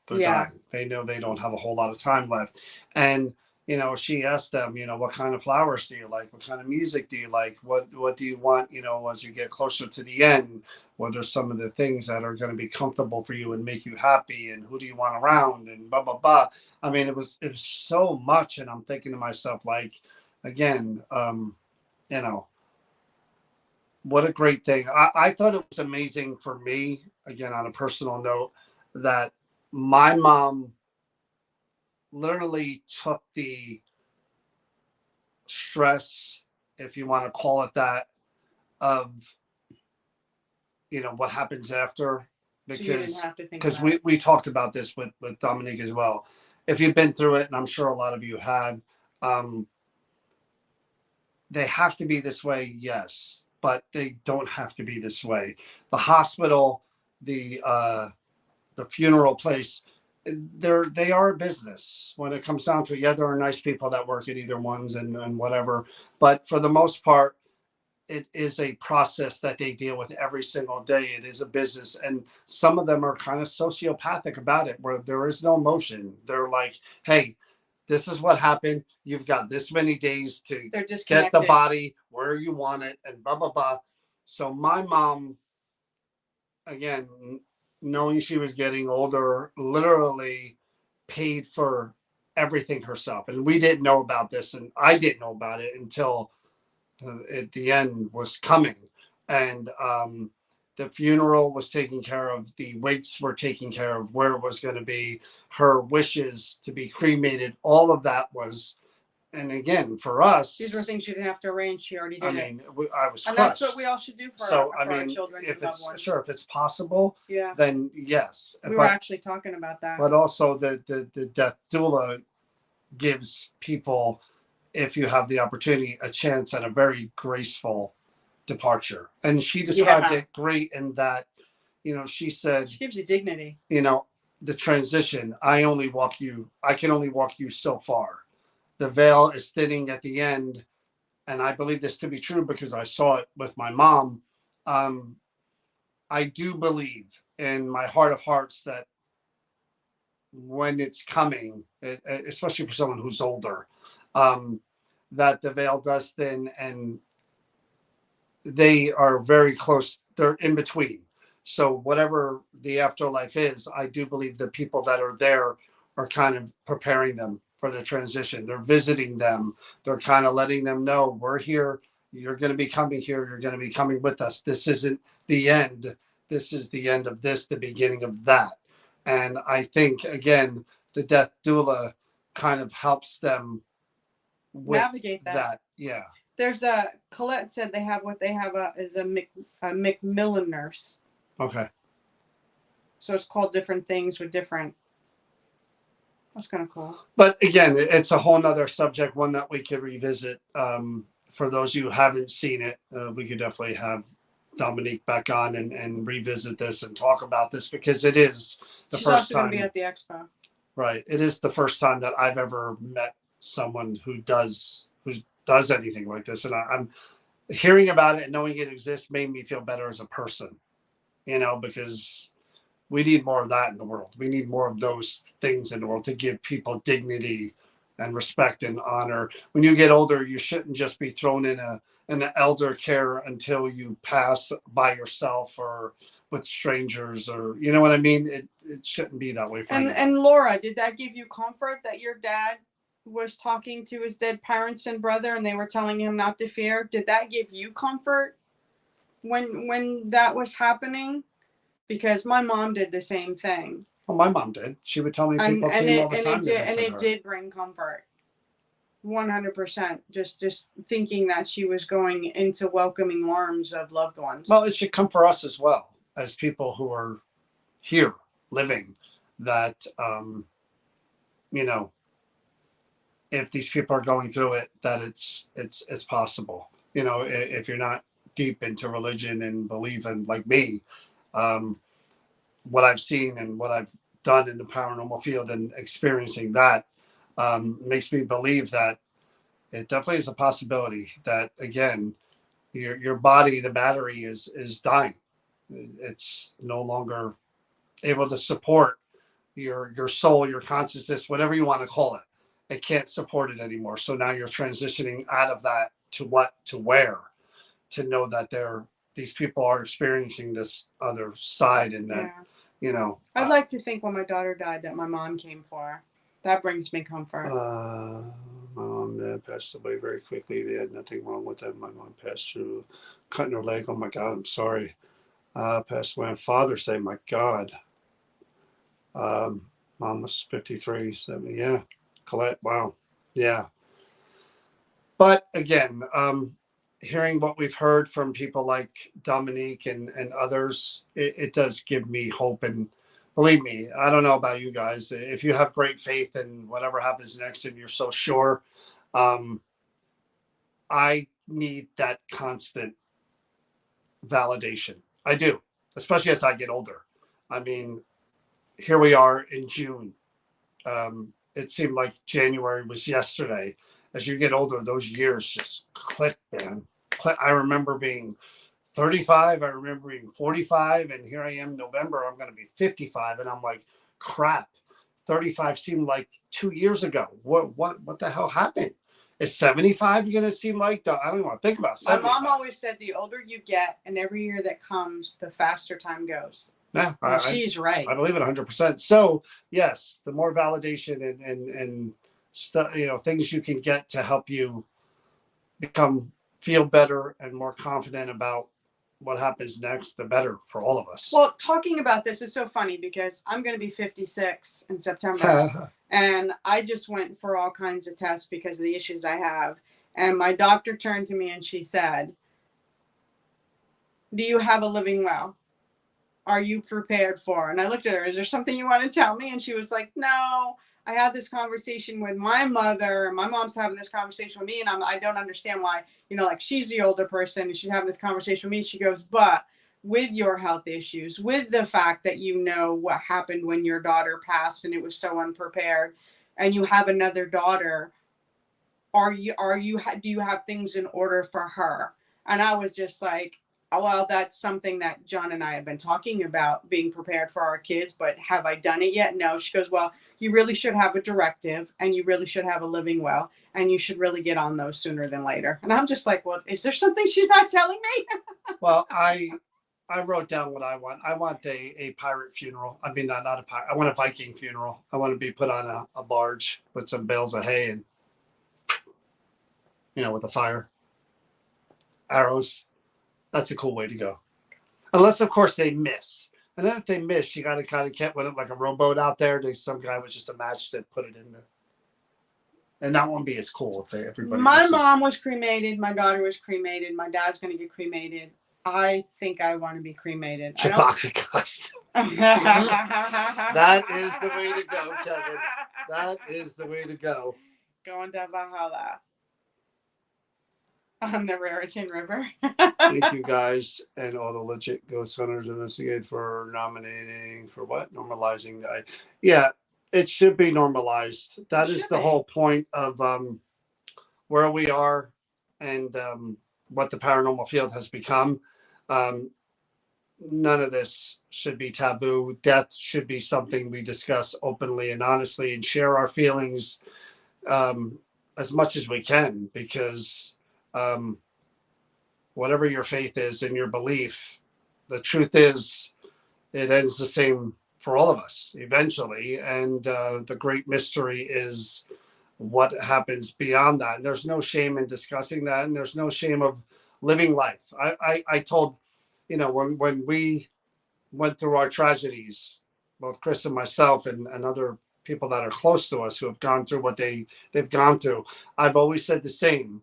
dying. They know they don't have a whole lot of time left. And you know, she asked them, you know, what kind of flowers do you like? What kind of music do you like? What do you want, you know, as you get closer to the end? What are some of the things that are going to be comfortable for you and make you happy? And who do you want around? And blah, blah, blah. I mean, it was so much. And I'm thinking to myself, like, again, you know, what a great thing. I thought it was amazing for me, again, on a personal note, that my mom literally took the stress, if you want to call it that, of, you know, what happens after, because we talked about this with Dominique as well. If you've been through it, and I'm sure a lot of you had, they have to be this way, yes, but they don't have to be this way. The hospital, the funeral place, they are a business when it comes down to it. Yeah, there are nice people that work at either ones and whatever, but for the most part, it is a process that they deal with every single day. It is a business, and some of them are kind of sociopathic about it, where there is no emotion. They're like, hey, this is what happened. You've got this many days to get the body where you want it, and blah, blah, blah. So my mom, again, knowing she was getting older, literally paid for everything herself. And we didn't know about this, and I didn't know about it until at the end was coming. And the funeral was taken care of, the wakes were taken care of, where it was going to be, her wishes to be cremated, all of that was. And again, for us, these were things you didn't have to arrange. She already did. I mean, I was crushed. And that's what we all should do for our children and loved ones. Sure, if it's possible, then yes. We were actually talking about that. But also the death doula gives people, if you have the opportunity, a chance at a very graceful departure. And she described Yeah. it great in that, she said, She gives you dignity. The transition, I can only walk you so far. The veil is thinning at the end. And I believe this to be true because I saw it with my mom. Um, I do believe in my heart of hearts that when it's coming, especially for someone who's older, um, that the veil does thin and they are very close. They're in between. So whatever the afterlife is, I do believe the people that are there are kind of preparing them for the transition. They're visiting them. They're kind of letting them know we're here. You're going to be coming here. You're going to be coming with us. This isn't the end. This is the end of this, the beginning of that. And I think again, the death doula kind of helps them with navigate that. Yeah. There's Colette said they have what they have is a Macmillan nurse. Okay. So it's called different things with different. That's kind of cool. But again, it's a whole nother subject, one that we could revisit. For those who haven't seen it, we could definitely have Dominique back on and revisit this and talk about this because it is the She's first also time. going to be at the expo. Right. It is the first time that I've ever met someone who does anything like this. And I'm hearing about it and knowing it exists made me feel better as a person, because we need more of that in the world. We need more of those things in the world to give people dignity and respect and honor. When you get older, you shouldn't just be thrown in an elder care until you pass by yourself or with strangers, or you know what I mean? It shouldn't be that way for anyone. And Laura, did that give you comfort that your dad was talking to his dead parents and brother and they were telling him not to fear? Did that give you comfort when that was happening? Because my mom did the same thing. Well, my mom did. She would tell me people came all the time to visit her. And it did bring comfort. 100%. Just thinking that she was going into welcoming arms of loved ones. Well, it should come for us as well, as people who are here living, that, if these people are going through it, that it's possible. If you're not deep into religion and believe in, like me, what I've seen and what I've done in the paranormal field and experiencing that makes me believe that it definitely is a possibility that, again, your body, the battery is dying. It's no longer able to support your soul, your consciousness, whatever you want to call it. It can't support it anymore. So now you're transitioning out of that to where, to know that these people are experiencing this other side, and that, I'd like to think when my daughter died that my mom came for her. That brings me comfort. My mom passed away very quickly. They had nothing wrong with them. My mom passed through cutting her leg. Oh my God, I'm sorry. Passed away on Father's Day. My God. Mom was 53. So, yeah. Colette, wow. Yeah. But again, hearing what we've heard from people like Dominique and others, it does give me hope. And believe me, I don't know about you guys. If you have great faith in whatever happens next and you're so sure, I need that constant validation. I do, especially as I get older. I mean, here we are in June. It seemed like January was yesterday. As you get older, those years just click, man. I remember being 35. I remember being 45, and here I am, November. I'm going to be 55, and I'm like, crap. 35 seemed like 2 years ago. What the hell happened? Is 75 going to seem like? I don't even want to think about 75. My mom always said the older you get, and every year that comes, the faster time goes. Yeah, she's right. I believe it 100%. So yes, the more validation and stuff, things you can get to help you feel better and more confident about what happens next, the better for all of us. Well, talking about this is so funny because I'm going to be 56 in September, and I just went for all kinds of tests because of the issues I have. And my doctor turned to me and she said, "Do you have a living will? Are you prepared for?" And I looked at her, "Is there something you want to tell me?" And she was like, "No, I had this conversation with my mother, and my mom's having this conversation with me, and I don't understand why, like she's the older person and she's having this conversation with me. She goes, but with your health issues, with the fact that what happened when your daughter passed and it was so unprepared, and you have another daughter, do you have things in order for her? And I was just like, oh, well, that's something that John and I have been talking about, being prepared for our kids, but have I done it yet? No. She goes, well, you really should have a directive, and you really should have a living will, and you should really get on those sooner than later. And I'm just like, well, is there something she's not telling me? Well, I wrote down what I want. I want a pirate funeral. I mean, not a pirate. I want a Viking funeral. I want to be put on a barge with some bales of hay and, with a fire, arrows. That's a cool way to go. Unless, of course, they miss. And then if they miss, you got to kind of get with it like a rowboat out there. There's some guy with just a match that put it in there. And that won't be as cool if everybody My misses. mom was cremated. My daughter was cremated. My dad's going to get cremated. I think I want to be cremated. Chewbacca guys. That is the way to go, Kevin. That is the way to go. Going to Valhalla on the Raritan River. Thank you guys and all the legit ghost hunters investigate for nominating for what? Normalizing that. Yeah, it should be normalized. That is the whole point of where we are and what the paranormal field has become. None of this should be taboo. Death should be something we discuss openly and honestly and share our feelings as much as we can, because whatever your faith is and your belief, the truth is it ends the same for all of us eventually. And the great mystery is what happens beyond that. And there's no shame in discussing that. And there's no shame of living life. I told, when we went through our tragedies, both Chris and myself and other people that are close to us who have gone through what they've gone through, I've always said the same,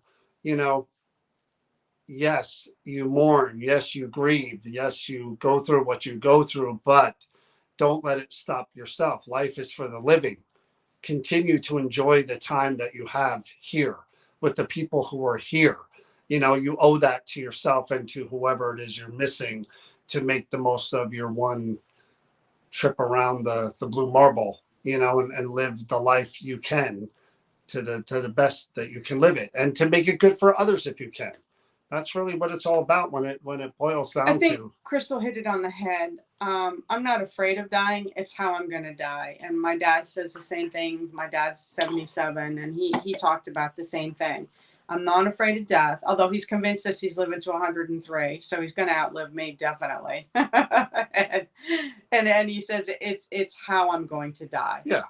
yes, you mourn. Yes, you grieve. Yes, you go through what you go through, but don't let it stop yourself. Life is for the living. Continue to enjoy the time that you have here with the people who are here. You owe that to yourself and to whoever it is you're missing to make the most of your one trip around the blue marble, and live the life you can to the best that you can live it, and to make it good for others if you can. That's really what it's all about when it boils down to. I think Crystal hit it on the head. I'm not afraid of dying. It's how I'm going to die. And my dad says the same thing. My dad's 77, and he talked about the same thing. I'm not afraid of death, although he's convinced us he's living to 103, so he's going to outlive me, definitely. and he says it's how I'm going to die. Yeah.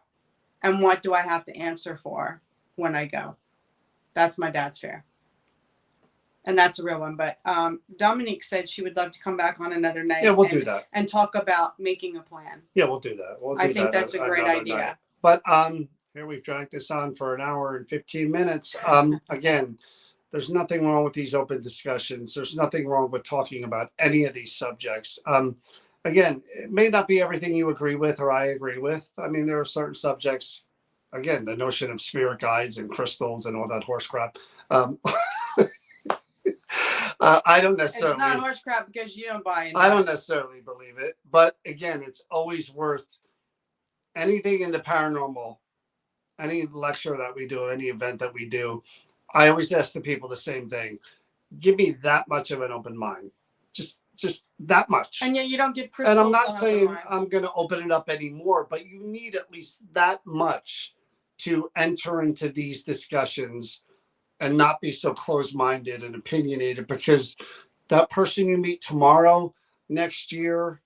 And what do I have to answer for when I go? That's my dad's fear. And that's a real one. But Dominique said she would love to come back on another night. Yeah, we'll do that. And talk about making a plan. Yeah, we'll do that. I think that's a great idea. Night. But here we've dragged this on for an hour and 15 minutes. Again, there's nothing wrong with these open discussions. There's nothing wrong with talking about any of these subjects. Again, it may not be everything you agree with or I agree with. I mean, there are certain subjects, again, the notion of spirit guides and crystals and all that horse crap. I don't necessarily. It's not horse crap because you don't buy it. I don't necessarily believe it. But again, it's always worth anything in the paranormal, any lecture that we do, any event that we do. I always ask the people the same thing. Give me that much of an open mind. Just that much. And yet you don't give crystals. And I'm not saying I'm going to open it up anymore, but you need at least that much to enter into these discussions and not be so closed-minded and opinionated, because that person you meet tomorrow, next year,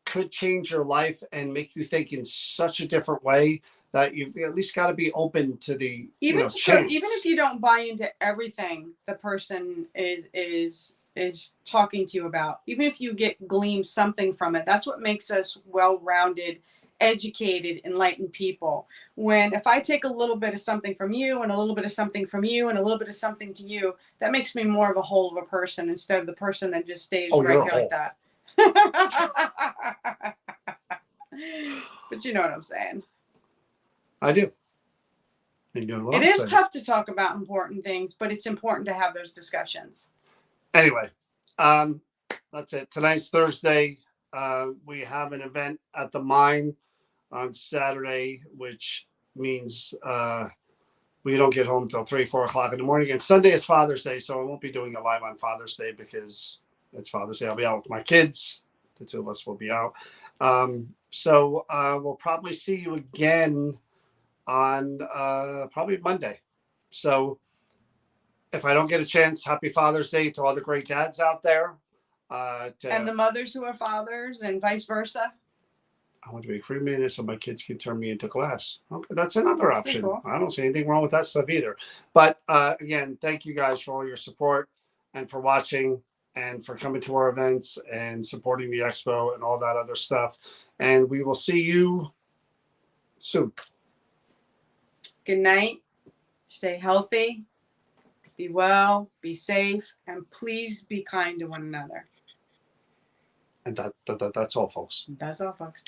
could change your life and make you think in such a different way that you've at least got to be open to the chance. Even if you don't buy into everything the person is talking to you about, even if you glean something from it, that's what makes us well-rounded, educated, enlightened people. If I take a little bit of something from you and a little bit of something from you and a little bit of something to you, that makes me more of a whole of a person instead of the person that just stays right here like that. But you know what I'm saying. I do. You're doing what It I'm is saying. tough to talk about important things, but it's important to have those discussions. Anyway, that's it. Tonight's Thursday. We have an event at the mine on Saturday, which means we don't get home till 3, 4 o'clock in the morning. And Sunday is Father's Day, so I won't be doing a live on Father's Day because it's Father's Day. I'll be out with my kids. The two of us will be out. So we'll probably see you again on probably Monday. So if I don't get a chance, happy Father's Day to all the great dads out there. And the mothers who are fathers and vice versa. I want to be cremated so my kids can turn me into glass. Okay, that's another option. Cool. I don't see anything wrong with that stuff either. But again, thank you guys for all your support and for watching and for coming to our events and supporting the expo and all that other stuff. And we will see you soon. Good night. Stay healthy. Be well. Be safe. And please be kind to one another. And that's all, folks. That's all, folks.